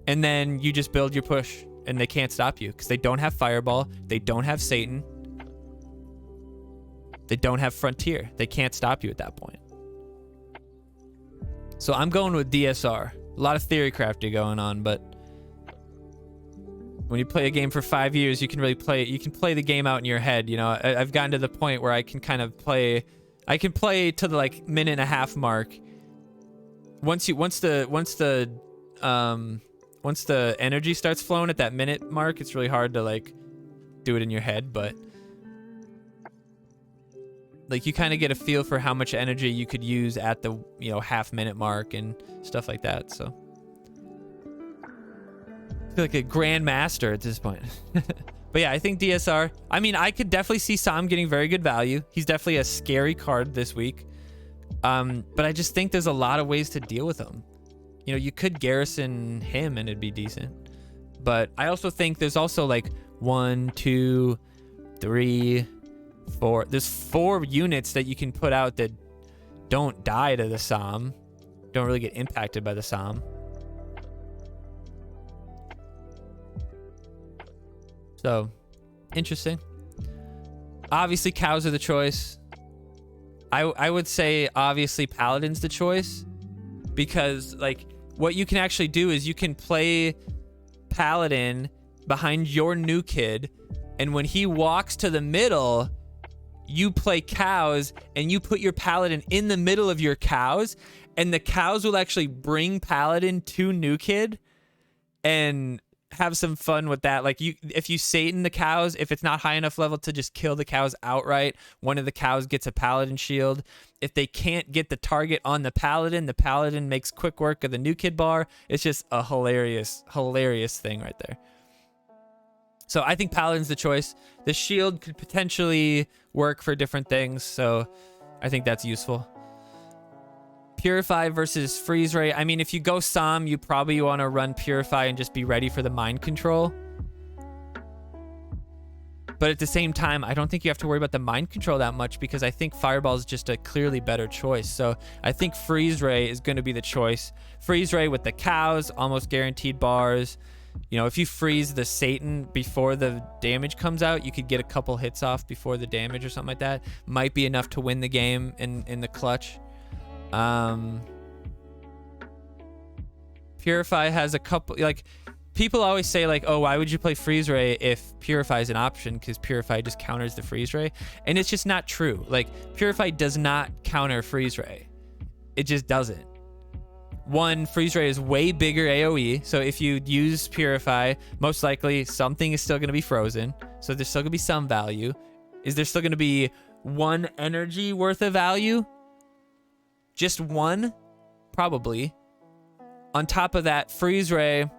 and then you just build your push, and they can't stop you because they don't have fireball, they don't have Satan, they don't have Frontier. They can't stop you at that point. So I'm going with DSR. A lot of theory crafting going on, but when you play a game for 5 years, you can really play it. You can play the game out in your head. I've gotten to the point where I can kind of play. I can play to the minute and a half mark. Once the energy starts flowing at that minute mark, it's really hard to do it in your head, but you kind of get a feel for how much energy you could use at the half minute mark and stuff like that. So I feel like a grandmaster at this point. But yeah, I think DSR, I mean, I could definitely see Sam getting very good value. He's definitely a scary card this week, but I just think there's a lot of ways to deal with him. You could garrison him and it'd be decent, but I also think there's also 1, 2, 3, 4. There's 4 units that you can put out that don't die to the Psalm, don't really get impacted by the Psalm. So, interesting. Obviously, cows are the choice. I would say obviously Paladin's the choice, because what you can actually do is you can play Paladin behind your new kid, and when he walks to the middle, you play cows and you put your Paladin in the middle of your cows, and the cows will actually bring Paladin to new kid and have some fun with that. If you Satan the cows, if it's not high enough level to just kill the cows outright, one of the cows gets a Paladin shield. If they can't get the target on the Paladin makes quick work of the new kid bar. It's just a hilarious thing right there. So I think Paladin's the choice. The shield could potentially work for different things, so I think that's useful. Purify versus Freeze Ray. I mean, if you go Psalm, you probably want to run Purify and just be ready for the mind control. But at the same time, I don't think you have to worry about the mind control that much, because I think Fireball is just a clearly better choice. So I think Freeze Ray is going to be the choice. Freeze Ray with the cows, almost guaranteed bars. If you freeze the Satan before the damage comes out, you could get a couple hits off before the damage or something like that. Might be enough to win the game in the clutch. Purify has a couple, people always say oh, why would you play Freeze Ray if Purify is an option? Because Purify just counters the Freeze Ray, and it's just not true. Purify does not counter Freeze Ray. It just doesn't. One, Freeze Ray is way bigger AoE, so if you use Purify, most likely something is still going to be frozen, so there's still going to be some value. Is there still going to be 1 energy worth of value? Just 1? Probably. On top of that, Freeze Ray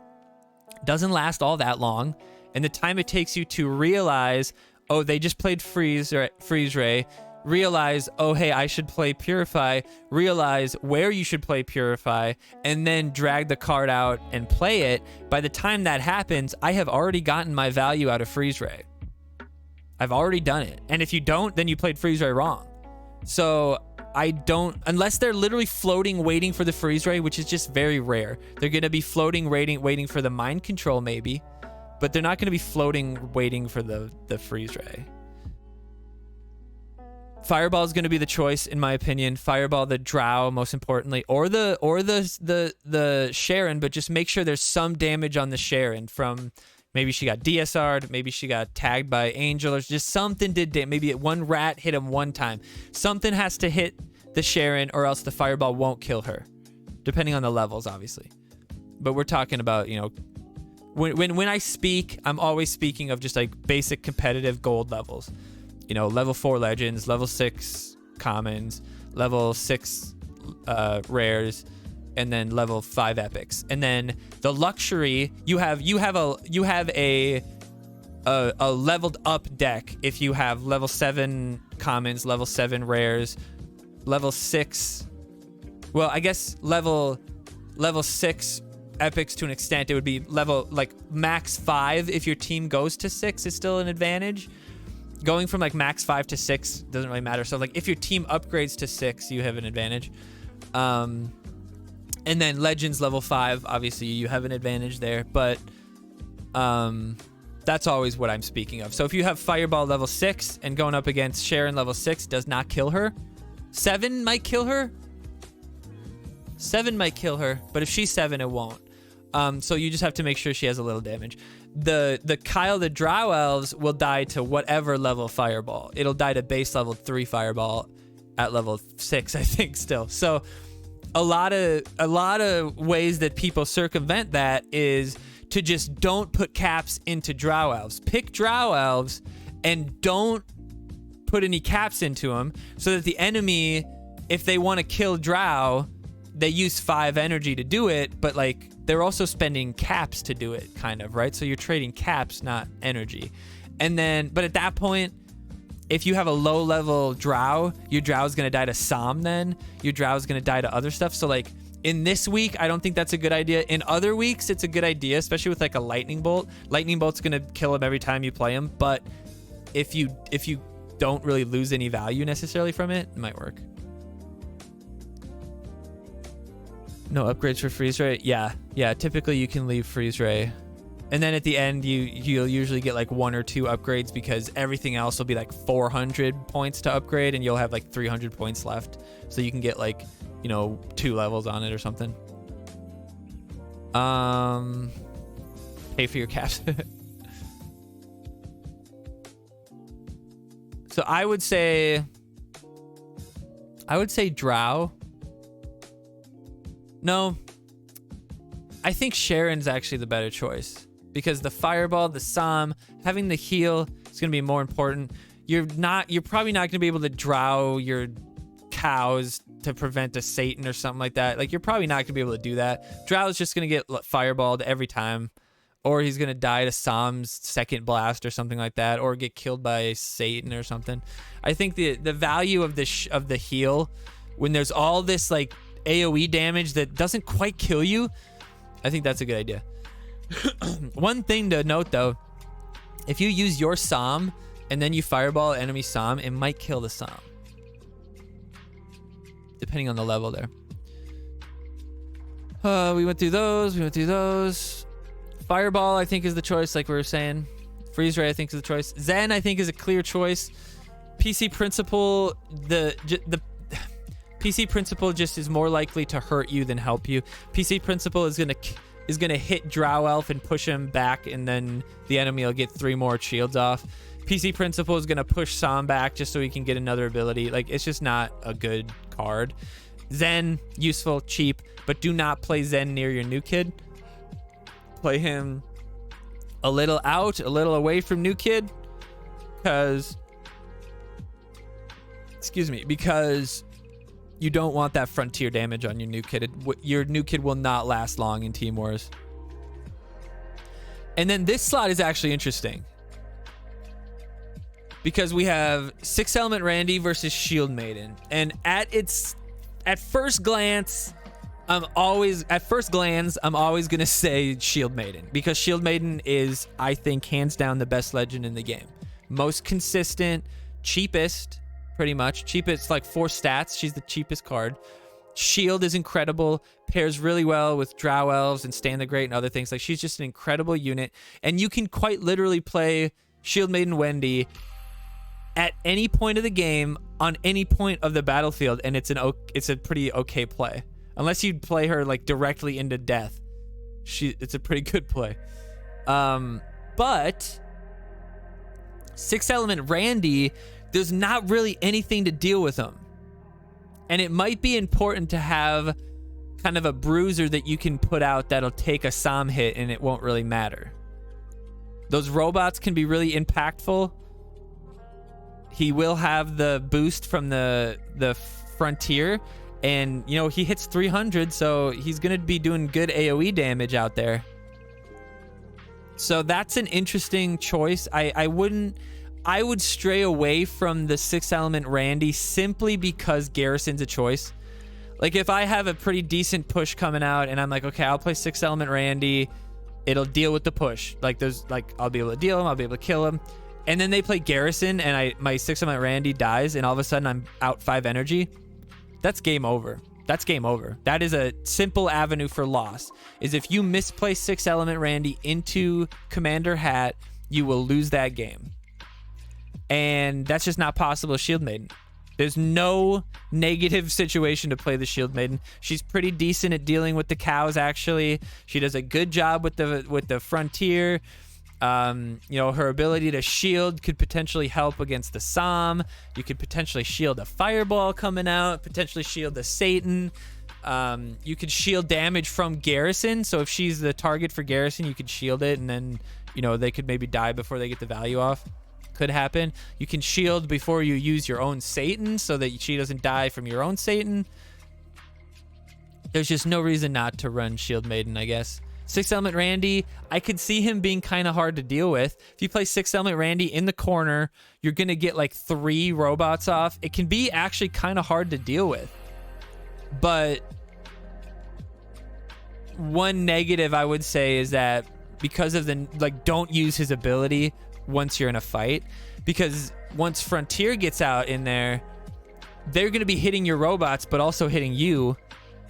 doesn't last all that long, and the time it takes you to realize, oh, they just played Freeze Ray, realize, oh, hey, I should play Purify, realize where you should play Purify, and then drag the card out and play it. By the time that happens, I have already gotten my value out of Freeze Ray. I've already done it. And if you don't, then you played Freeze Ray wrong. So I don't, unless they're literally floating waiting for the freeze ray, which is just very rare. They're going to be floating waiting for the mind control maybe, but they're not going to be floating waiting for the freeze ray. Fireball is going to be the choice in my opinion. Fireball, the Drow most importantly, or the Sharon, but just make sure there's some damage on the Sharon from maybe she got DSR'd, maybe she got tagged by Angel, or just something did damage. Maybe one rat hit him one time. Something has to hit the Sharon or else the Fireball won't kill her, depending on the levels obviously. But we're talking about, you know, when I speak, I'm always speaking of just like basic competitive gold levels. You know, level 4 legends, level 6 commons, level 6 rares, and then level 5 epics. And then the luxury, you have a leveled up deck if you have level 7 commons, level 7 rares, level 6. Well, I guess level 6 epics to an extent. It would be level like max 5 if your team goes to 6 is still an advantage. Going from like max 5 to 6 doesn't really matter. So like if your team upgrades to 6, you have an advantage. And then legends level 5, obviously you have an advantage there, but that's always what I'm speaking of. So if you have Fireball level 6 and going up against Sharon level 6 does not kill her. 7 might kill her. 7 might kill her, but if she's 7, it won't. So you just have to make sure she has a little damage. The Kyle the Drow Elves will die to whatever level Fireball. It'll die to base level 3 Fireball at level 6, I think still. So a lot of ways that people circumvent that is to just don't put caps into Drow Elves. Pick Drow Elves and don't put any caps into them so that the enemy, if they want to kill Drow, they use 5 energy to do it, but like they're also spending caps to do it, kind of, right? So you're trading caps, not energy. And then, but at that point, if you have a low level Drow, your Drow is going to die to Psalm then. Your Drow is going to die to other stuff. So like in this week, I don't think that's a good idea. In other weeks, it's a good idea, especially with like a Lightning Bolt. Lightning Bolt's going to kill him every time you play him. But if you don't really lose any value necessarily from it, it might work. No upgrades for freeze ray. Yeah. Typically you can leave freeze ray, and then at the end you'll usually get like 1 or 2 upgrades because everything else will be like 400 points to upgrade, and you'll have like 300 points left, so you can get like, you know, 2 levels on it or something. Pay for your caps. So I would say Drow. No, I think Sharon's actually the better choice because the Fireball, the Psalm, having the heal is going to be more important. You're probably not going to be able to drow your cows to prevent a Satan or something like that. Like, you're probably not going to be able to do that. Drow is just going to get fireballed every time, or he's going to die to Psalm's second blast or something like that, or get killed by Satan or something. I think the value of the heal, when there's all this like AoE damage that doesn't quite kill you, I think that's a good idea. One thing to note though, if you use your Psalm and then you fireball enemy Psalm, it might kill the Psalm, depending on the level there. We went through those. Fireball, I think, is the choice, like we were saying. Freeze ray, I think, is the choice. Zen, I think, is a clear choice. PC Principle, the PC Principle just is more likely to hurt you than help you. PC Principle is gonna hit Drow Elf and push him back, and then the enemy will get 3 more shields off. PC Principle is gonna push Psalm back just so he can get another ability. Like, it's just not a good card. Zen, useful, cheap, but do not play Zen near your new kid. Play him a little out, a little away from new kid, because you don't want that frontier damage on your new kid. Your new kid will not last long in Team Wars. And then this slot is actually interesting, because we have 6 Element Randy versus Shield Maiden. And at first glance, I'm always gonna say Shield Maiden, because Shield Maiden is, I think, hands down the best legend in the game. Most consistent, cheapest, pretty much. Cheapest, like 4 stats. She's the cheapest card. Shield is incredible. Pairs really well with Drow Elves and Stand the Great and other things. Like, she's just an incredible unit. And you can quite literally play Shield Maiden Wendy at any point of the game on any point of the battlefield, and it's a pretty okay play. Unless you play her like directly into death, it's a pretty good play. But 6 element Randy, there's not really anything to deal with him, and it might be important to have kind of a bruiser that you can put out that'll take a Som hit and it won't really matter. Those robots can be really impactful. He will have the boost from the frontier, and you know, he hits 300, so he's gonna be doing good AoE damage out there. So that's an interesting choice. I would stray away from the 6 element Randy simply because Garrison's a choice. Like, if I have a pretty decent push coming out and I'm like, okay, I'll play 6 element Randy, it'll deal with the push. Like, I'll be able to deal him, I'll be able to kill him. And then they play Garrison and my 6 element Randy dies, and all of a sudden I'm out 5 energy. That's game over. That's game over. That is a simple avenue for loss. Is if you misplace 6 element Randy into Commander Hat, you will lose that game. And that's just not possible with Shield Maiden. There's no negative situation to play the Shield Maiden. She's pretty decent at dealing with the cows, actually. She does a good job with the frontier. You know, her ability to shield could potentially help against the Som. You could potentially shield a fireball coming out, potentially shield the Satan. You could shield damage from Garrison, so if she's the target for Garrison, you could shield it, and then, you know, they could maybe die before they get the value off. Could happen. You can shield before you use your own Satan, so that she doesn't die from your own Satan. There's just no reason not to run Shield Maiden, I guess. 6 element Randy, I could see him being kind of hard to deal with. If you play 6 element Randy in the corner, you're going to get like 3 robots off. It can be actually kind of hard to deal with. But one negative I would say is that because of the, like, don't use his ability once you're in a fight, because once Frontier gets out in there, they're going to be hitting your robots but also hitting you,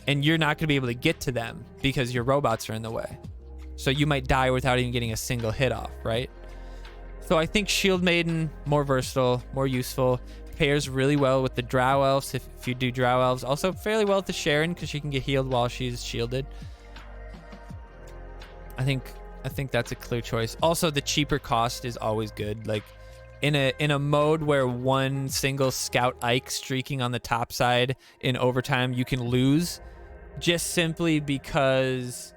and you're not going to be able to get to them because your robots are in the way. So you might die without even getting a single hit off, right? So I think Shield Maiden, more versatile, more useful, pairs really well with the Drow Elves if you do Drow Elves. Also fairly well with the Sharon because she can get healed while she's shielded. I think that's a clear choice. Also, the cheaper cost is always good. Like, in a mode where one single Scout Ike streaking on the top side in overtime, you can lose just simply because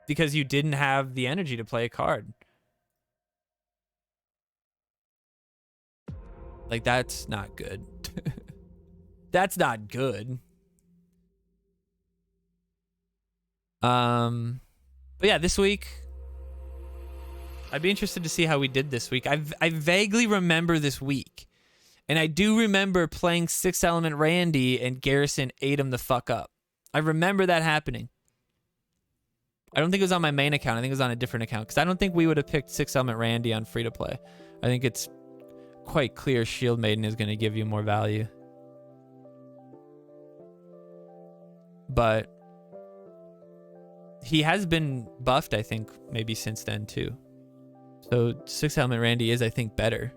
you didn't have the energy to play a card. Like, that's not good. That's not good. But yeah, this week I'd be interested to see how we did this week. I vaguely remember this week, and I do remember playing 6 element Randy and Garrison ate him the fuck up. I remember that happening. I don't think it was on my main account. I think it was on a different account, because I don't think we would have picked 6 element Randy on free to play. I think it's quite clear Shield Maiden is going to give you more value. But he has been buffed, I think, maybe since then too. So 6 element Randy is, I think, better.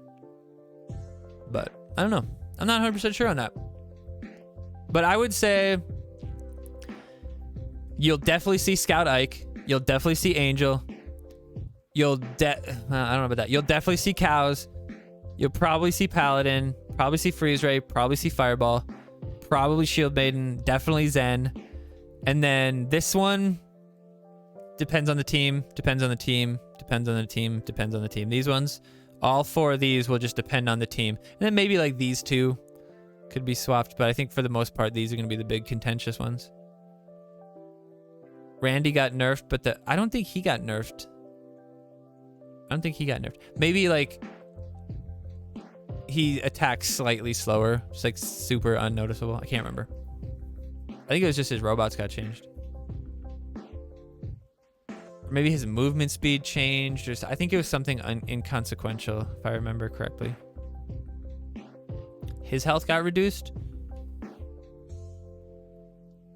But I don't know. I'm not 100% sure on that. But I would say you'll definitely see Scout Ike. You'll definitely see Angel. I don't know about that. You'll definitely see Cows. You'll probably see Paladin. Probably see Freeze Ray. Probably see Fireball. Probably Shield Maiden. Definitely Zen. And then this one depends on the team. Depends on the team. Depends on the team. Depends on the team. These ones, all 4 of these will just depend on the team. And then maybe like these 2 could be swapped, but I think for the most part these are going to be the big contentious ones. Randy got nerfed, but I don't think he got nerfed. I don't think he got nerfed. Maybe like he attacks slightly slower. It's like super unnoticeable. I can't remember. I think it was just his robots got changed. Or maybe his movement speed changed. I think it was something inconsequential, if I remember correctly. his health got reduced.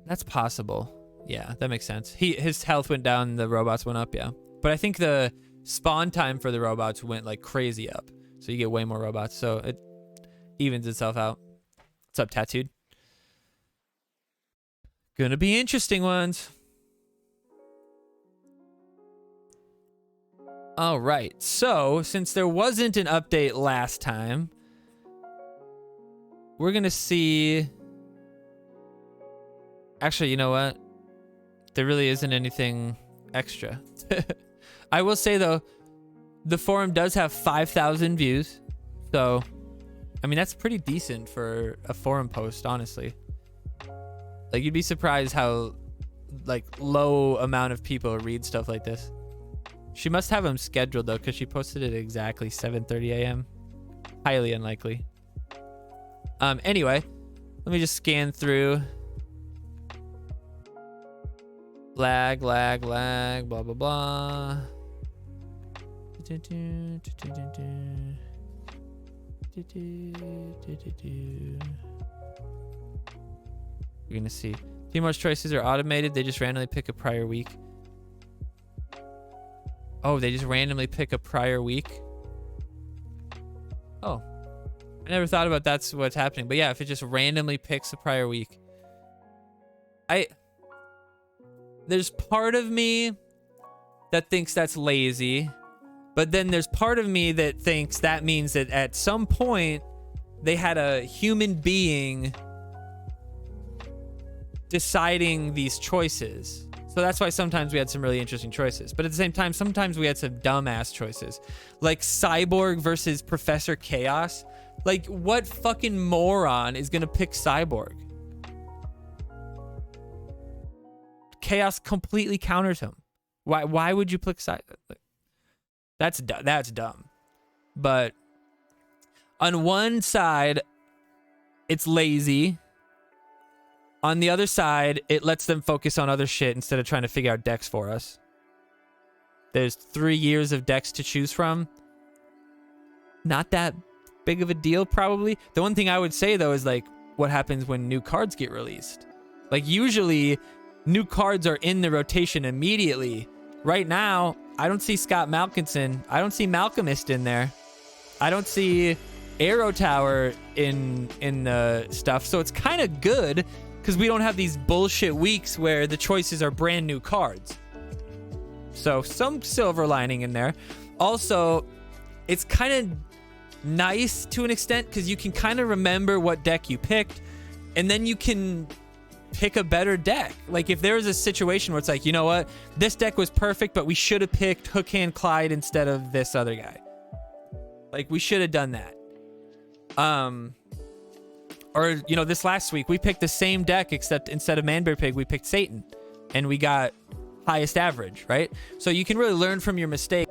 That's possible. Yeah, that makes sense. His health went down, the robots went up, yeah. But I think the spawn time for the robots went like crazy up. So you get way more robots. So it evens itself out. What's up, Tattooed? Gonna be interesting ones. All right. So since there wasn't an update last time, we're gonna see. Actually, you know what? There really isn't anything extra. I will say though, the forum does have 5,000 views. So, I mean, that's pretty decent for a forum post, honestly. Like, you'd be surprised how, like, low amount of people read stuff like this. She must have them scheduled, though, because she posted it at exactly 7:30 a.m. Highly unlikely. Anyway, let me just scan through. Lag, lag, lag, blah, blah, blah. We're gonna see. Teamwork's choices are automated. They just randomly pick a prior week. Oh, they just randomly pick a prior week. Oh, I never thought about that's what's happening. But yeah, if it just randomly picks a prior week. There's part of me that thinks that's lazy. But then there's part of me that thinks that means that at some point they had a human being deciding these choices. So that's why sometimes we had some really interesting choices. But at the same time, sometimes we had some dumbass choices. Like Cyborg versus Professor Chaos. Like, what fucking moron is gonna pick Cyborg? Chaos completely counters him. Why would you pick Cyborg? That's dumb. But on one side, it's lazy. On the other side, it lets them focus on other shit instead of trying to figure out decks for us. There's 3 years of decks to choose from. Not that big of a deal, probably. The one thing I would say, though, is like, what happens when new cards get released? Like, usually, new cards are in the rotation immediately. Right now, I don't see Scott Malkinson. I don't see Malcolmist in there. I don't see Arrow Tower in the stuff. So it's kind of good because we don't have these bullshit weeks where the choices are brand new cards. So some silver lining in there. Also, it's kind of nice to an extent because you can kind of remember what deck you picked, and then you can pick a better deck. Like if there's a situation where it's like, you know what, this deck was perfect, but we should have picked Hook Hand Clyde instead of this other guy. Like we should have done that. Or you know, this last week we picked the same deck except instead of Manbear Pig we picked Satan, and we got highest average, right? So you can really learn from your mistake.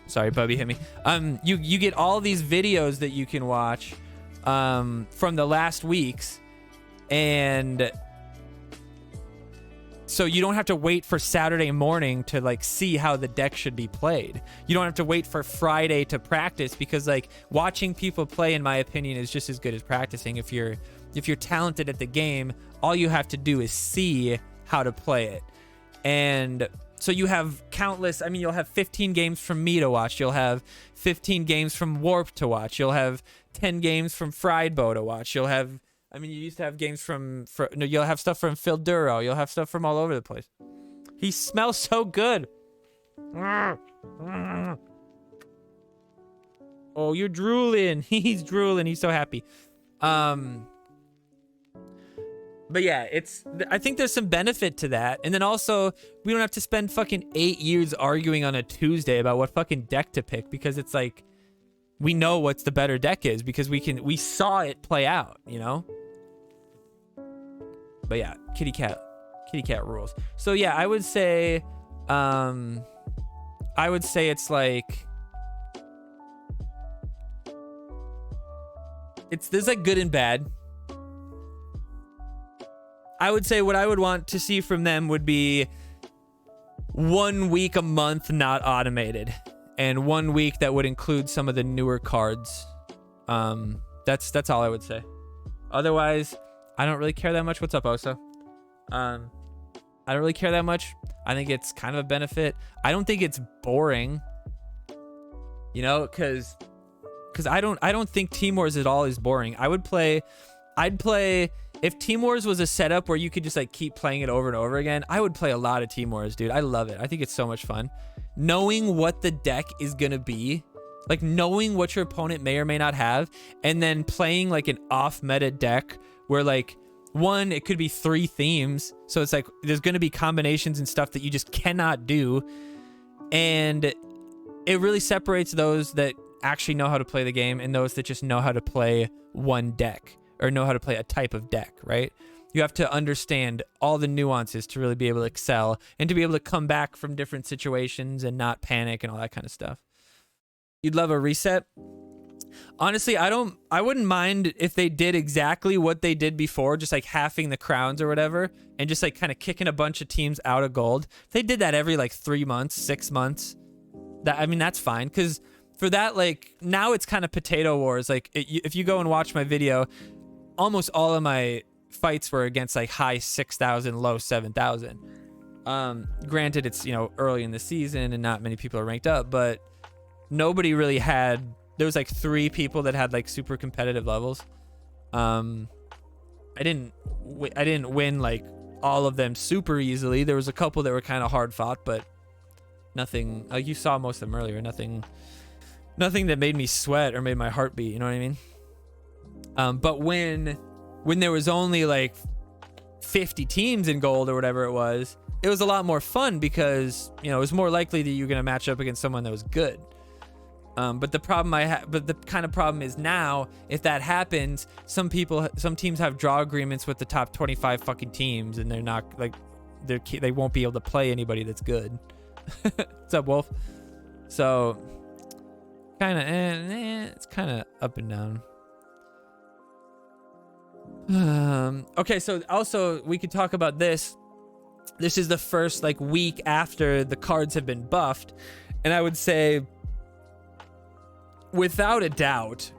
Sorry, Bubby hit me. You get all these videos that you can watch from the last weeks, and so you don't have to wait for Saturday morning to like see how the deck should be played. You don't have to wait for Friday to practice, because like watching people play, in my opinion, is just as good as practicing. If you're talented at the game, all you have to do is see how to play it. And so you have countless, I mean, you'll have 15 games from me to watch. You'll have 15 games from Warp to watch. You'll have 10 games from Friedbo to watch. You'll have, I mean, you used to have games no, you'll have stuff from Phil Duro. You'll have stuff from all over the place. He smells so good. Oh, you're drooling. He's drooling. He's so happy. But yeah, I think there's some benefit to that. And then also, we don't have to spend fucking 8 years arguing on a Tuesday about what fucking deck to pick, because it's like, we know what's the better deck is because we saw it play out, you know? But yeah, kitty cat Kitty cat rules. So yeah, I would say it's like, there's like good and bad. I would say what I would want to see from them would be 1 week a month not automated, and 1 week that would include some of the newer cards. That's all I would say. Otherwise, I don't really care that much. What's up, Oso? I don't really care that much. I think it's kind of a benefit. I don't think it's boring. You know, because I don't think Team Wars at all is boring. I'd play if Team Wars was a setup where you could just like keep playing it over and over again. I would play a lot of Team Wars, dude. I love it. I think it's so much fun. Knowing what the deck is gonna be, like knowing what your opponent may or may not have, and then playing like an off-meta deck where like one, it could be 3 themes, so it's like there's gonna be combinations and stuff that you just cannot do, and it really separates those that actually know how to play the game and those that just know how to play one deck or know how to play a type of deck, right? You have to understand all the nuances to really be able to excel and to be able to come back from different situations and not panic and all that kind of stuff. You'd love a reset? Honestly, I wouldn't mind if they did exactly what they did before, just like halving the crowns or whatever, and just like kind of kicking a bunch of teams out of gold. If they did that every like 3 months, 6 months, that's fine. Because for that, like now it's kind of potato wars. Like if you go and watch my video, almost all of my fights were against like high 6,000, low 7,000. Granted, it's, you know, early in the season and not many people are ranked up, but nobody really had. There was like 3 people that had like super competitive levels. I didn't win like all of them super easily. There was a couple that were kind of hard fought, but nothing, like you saw most of them earlier, nothing that made me sweat or made my heart beat, you know what I mean? But when there was only like 50 teams in gold or whatever it was a lot more fun because, you know, it was more likely that you're going to match up against someone that was good. But the kind of problem is now, if that happens, some teams have draw agreements with the top 25 fucking teams, and they're not like, they won't be able to play anybody that's good. What's up, Wolf? So kind of, it's kind of up and down. Okay, so also we could talk about this. This is the first like week after the cards have been buffed, and I would say, without a doubt,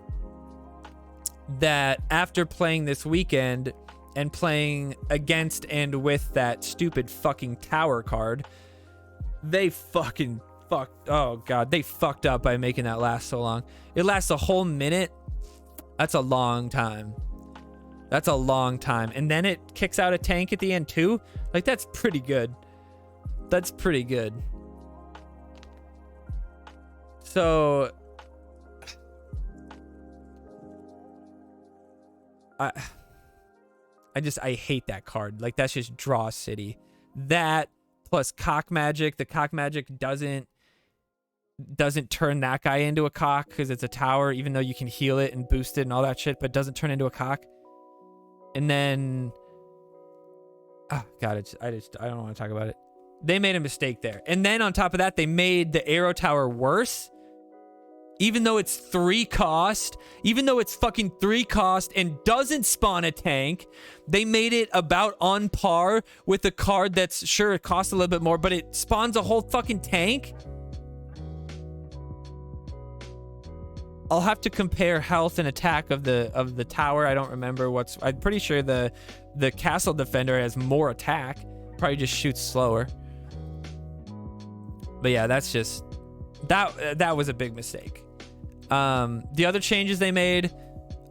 that after playing this weekend and playing against and with that stupid fucking tower card, they fucked up by making that last so long. It lasts a whole minute. That's a long time. And then it kicks out a tank at the end too. Like, that's pretty good. So I hate that card. Like, that's just draw city. That plus cock magic. The cock magic doesn't turn that guy into a cock because it's a tower, even though you can heal it and boost it and all that shit, but doesn't turn into a cock. And then, oh god, I don't want to talk about it. They made a mistake there. And then on top of that, they made the arrow tower worse. Even though it's 3 cost, even though it's fucking 3 cost and doesn't spawn a tank, they made it about on par with the card that's, sure, it costs a little bit more, but it spawns a whole fucking tank. I'll have to compare health and attack of the tower. I don't remember I'm pretty sure the castle defender has more attack. Probably just shoots slower. But yeah, that's just that was a big mistake. The other changes they made,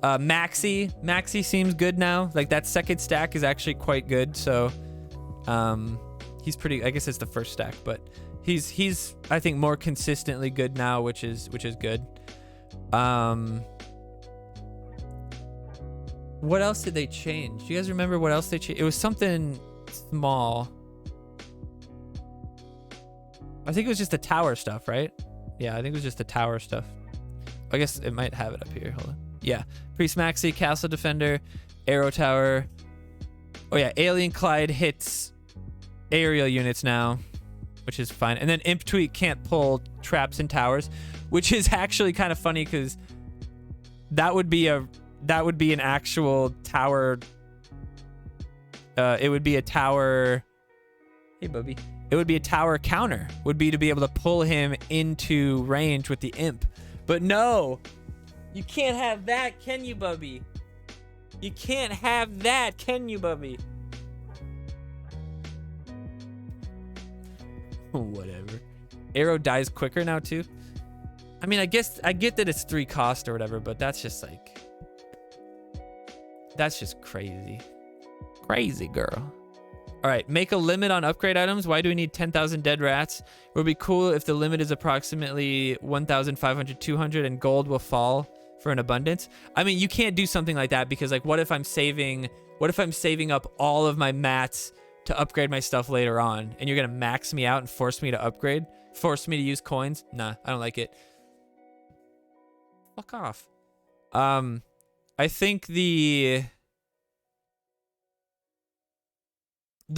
Maxi seems good now. Like, that second stack is actually quite good. So he's pretty, I guess it's the first stack, but he's I think more consistently good now, which is good. What else did they change? Do you guys remember what else they changed? It was something small. I think it was just the tower stuff, right? Yeah, I think it was just the tower stuff. I guess it might have it up here. Hold on. Yeah. Priest Maxi, Castle Defender, Arrow Tower. Oh yeah, Alien Clyde hits aerial units now, which is fine. And then Imp Tweak can't pull traps and towers, which is actually kind of funny because that would be an actual tower. It would be a tower. Hey, Bubby. It would be a tower counter. Would be to be able to pull him into range with the Imp. But no, you can't have that, can you, Bubby? You can't have that, can you, Bubby? Whatever. Arrow dies quicker now too. I mean, I guess I get that it's 3 cost or whatever, but that's just like, that's just crazy. Crazy girl. All right, make a limit on upgrade items. Why do we need 10,000 dead rats? It would be cool if the limit is approximately 1,500, 200, and gold will fall for an abundance. I mean, you can't do something like that because, like, what if I'm saving up all of my mats to upgrade my stuff later on, and you're gonna max me out and force me to upgrade, force me to use coins? Nah, I don't like it. Fuck off. I think the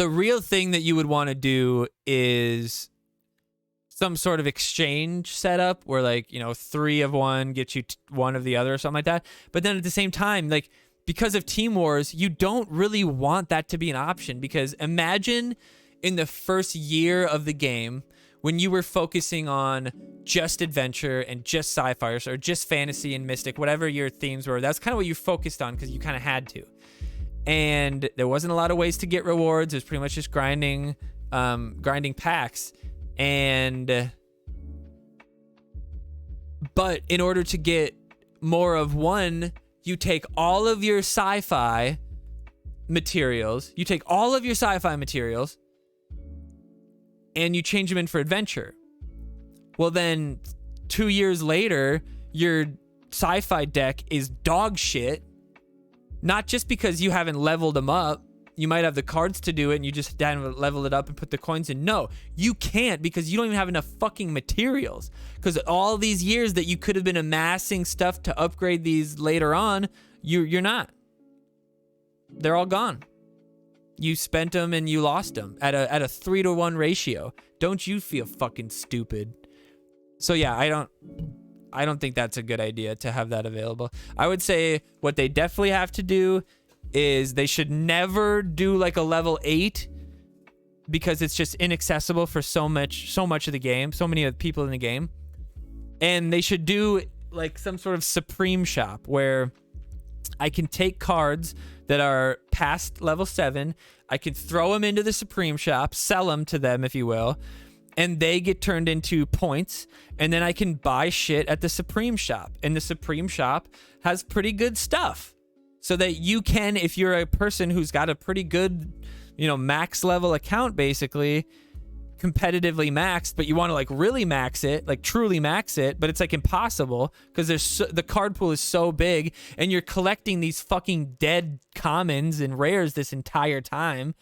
real thing that you would want to do is some sort of exchange setup where, like, you know, 3 of one gets you 1 of the other or something like that. But then at the same time, like, because of Team Wars, you don't really want that to be an option, because imagine in the first year of the game when you were focusing on just adventure and just sci-fi or just fantasy and mystic, whatever your themes were. That's kind of what you focused on because you kind of had to. And there wasn't a lot of ways to get rewards. It was pretty much just grinding packs. But in order to get more of one, you take all of your sci-fi materials, and you change them in for adventure. Well, then 2 years later, your sci-fi deck is dog shit. Not just because you haven't leveled them up. You might have the cards to do it and you just haven't leveled it up and put the coins in. No, you can't, because you don't even have enough fucking materials. Because all these years that you could have been amassing stuff to upgrade these later on, you're not. They're all gone. You spent them and you lost them at a 3-to-1 ratio. Don't you feel fucking stupid? So yeah, I don't think that's a good idea to have that available. I would say what they definitely have to do is they should never do like a level 8, because it's just inaccessible for so much of the game, so many of the people in the game. And they should do like some sort of Supreme shop where I can take cards that are past level 7, I can throw them into the Supreme shop, sell them to them, if you will, and they get turned into points, and then I can buy shit at the Supreme shop. And the Supreme shop has pretty good stuff, so that you can, if you're a person who's got a pretty good, you know, max level account, basically competitively maxed, but you want to like really max it, like truly max it, but it's like impossible because the card pool is so big, and you're collecting these fucking dead commons and rares this entire time.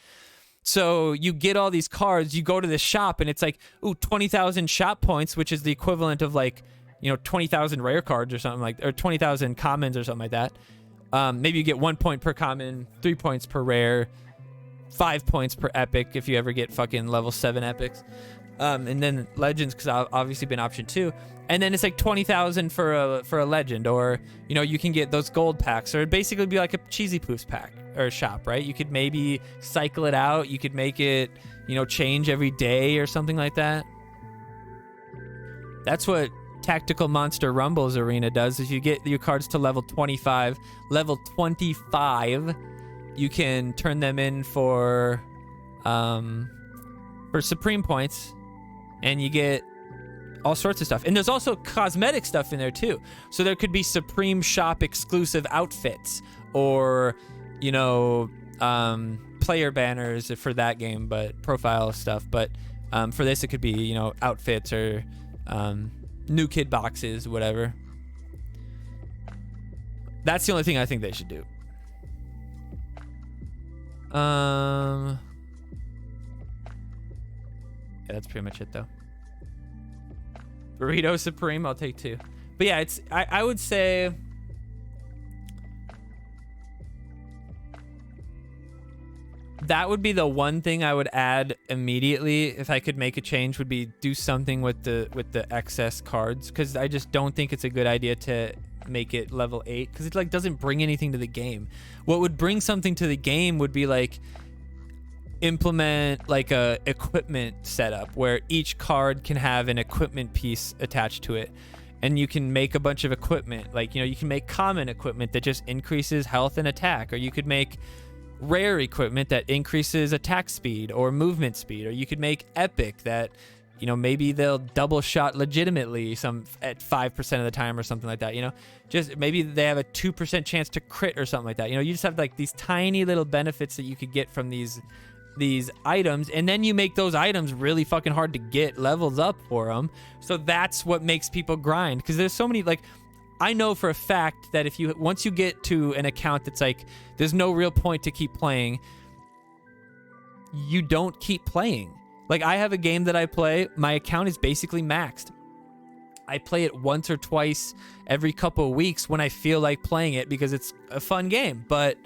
So you get all these cards, you go to the shop, and it's like, ooh, 20,000 shop points, which is the equivalent of like, you know, 20,000 rare cards or something like, or 20,000 commons or something like that. Maybe you get 1 point per common, 3 points per rare, 5 points per epic if you ever get fucking level 7 epics. And then legends, because I've obviously been option 2. And then it's like 20,000 for a legend, or, you know, you can get those gold packs, or it'd basically be like a Cheesy Poofs pack or a shop, right? You could maybe cycle it out. You could make it, you know, change every day or something like that. That's what Tactical Monster Rumbles Arena does. Is you get your cards to level 25, you can turn them in for Supreme points, and you get all sorts of stuff. And there's also cosmetic stuff in there too. So there could be Supreme shop exclusive outfits, or, you know, player banners for that game, but profile stuff. But for this, it could be, you know, outfits or new kid boxes, whatever. That's the only thing I think they should do. Yeah, that's pretty much it though. Burrito Supreme, I'll take 2. But yeah, it's I would say that would be the one thing I would add immediately if I could make a change, would be do something with the excess cards, because I just don't think it's a good idea to make it level 8, because it like doesn't bring anything to the game. What would bring something to the game would be like implement like a equipment setup where each card can have an equipment piece attached to it, and you can make a bunch of equipment. Like, you know, you can make common equipment that just increases health and attack, or you could make rare equipment that increases attack speed or movement speed, or you could make epic that, you know, maybe they'll double shot legitimately some at 5% of the time or something like that. You know, just maybe they have a 2% chance to crit or something like that. You know, you just have like these tiny little benefits that you could get from these items, and then you make those items really fucking hard to get levels up for them. So that's what makes people grind, because there's so many, like, I know for a fact that if you, once you get to an account that's like, there's no real point to keep playing, you don't keep playing. Like, I have a game that I play, my account is basically maxed. I play it once or twice every couple of weeks when I feel like playing it, because it's a fun game, but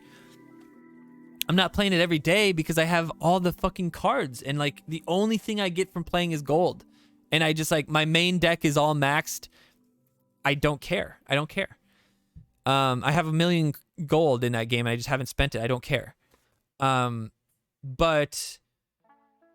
I'm not playing it every day because I have all the fucking cards, and like the only thing I get from playing is gold. And I just, like, my main deck is all maxed. I don't care. I don't care. I have 1 million gold in that game, and I just haven't spent it. I don't care. But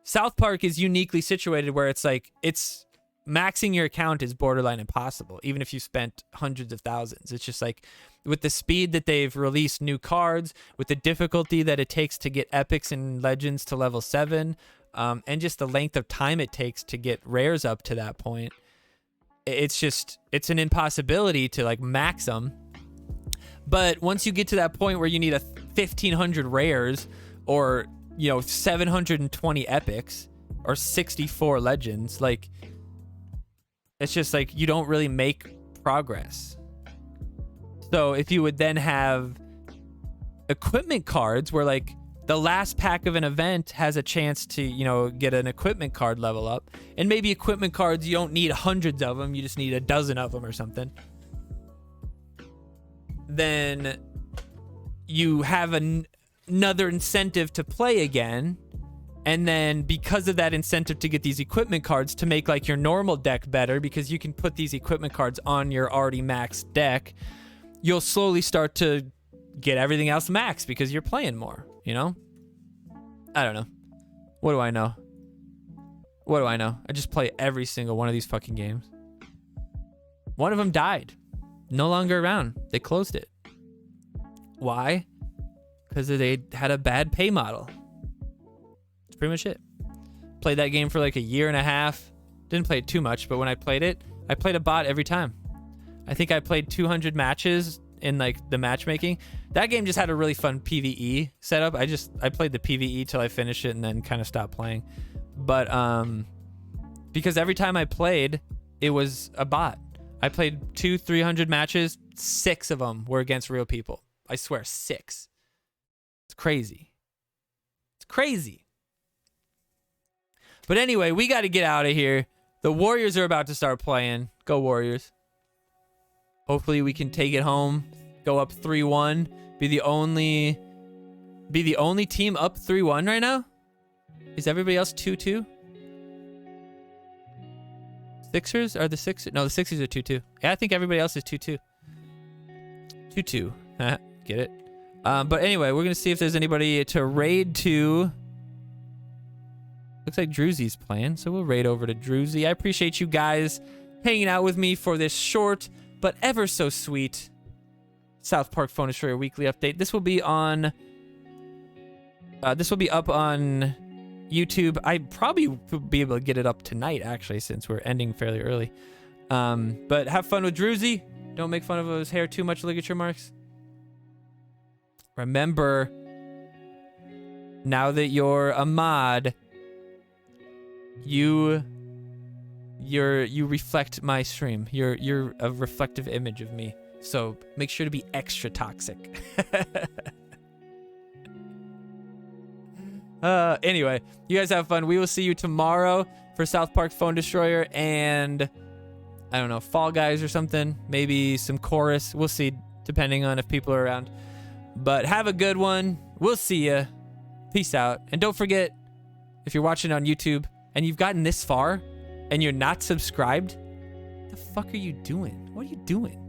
South Park is uniquely situated where it's like, it's maxing your account is borderline impossible, even if you spent hundreds of thousands. It's just like, with the speed that they've released new cards, with the difficulty that it takes to get epics and legends to level 7, and just the length of time it takes to get rares up to that point, it's an impossibility to like max them. But once you get to that point where you need 1,500 rares, or, you know, 720 epics, or 64 legends, like, it's just like, you don't really make progress. So if you would then have equipment cards where like the last pack of an event has a chance to, you know, get an equipment card level up, and maybe equipment cards, you don't need hundreds of them, you just need a dozen of them or something, then you have another incentive to play again. And then because of that incentive to get these equipment cards, to make like your normal deck better, because you can put these equipment cards on your already maxed deck, you'll slowly start to get everything else maxed because you're playing more, you know? I don't know. What do I know? What do I know? I just play every single one of these fucking games. One of them died. No longer around. They closed it. Why? Because they had a bad pay model. That's pretty much it. Played that game for like a year and a half. Didn't play it too much, but when I played it, I played a bot every time. I think I played 200 matches in like the matchmaking. That game just had a really fun PvE setup. I played the PvE till I finished it and then kind of stopped playing. But because every time I played, it was a bot. I played 300 matches, 6 of them were against real people. I swear, 6. It's crazy. It's crazy. But anyway, we got to get out of here. The Warriors are about to start playing. Go Warriors. Hopefully we can take it home, go up 3-1, be the only team up 3-1 right now. Is everybody else 2-2? Sixers are the Sixers? No, the Sixers are 2-2. Yeah, I think everybody else is 2-2. 2-2. Get it? But anyway, we're gonna see if there's anybody to raid to. Looks like Drewzy's playing, so we'll raid over to Drewzy. I appreciate you guys hanging out with me for this short but ever so sweet South Park Phone Destroyer Weekly update. This will be on. This will be up on YouTube. I probably will be able to get it up tonight, actually, since we're ending fairly early. But have fun with Drewzy. Don't make fun of his hair too much, ligature marks. Remember, now that you're a mod, you reflect my stream. You're a reflective image of me. So make sure to be extra toxic. Anyway, you guys have fun. We will see you tomorrow for South Park Phone Destroyer and I don't know, Fall Guys or something. Maybe some chorus. We'll see, depending on if people are around. But have a good one. We'll see ya. Peace out. And don't forget, if you're watching on YouTube and you've gotten this far and you're not subscribed, what the fuck are you doing? What are you doing?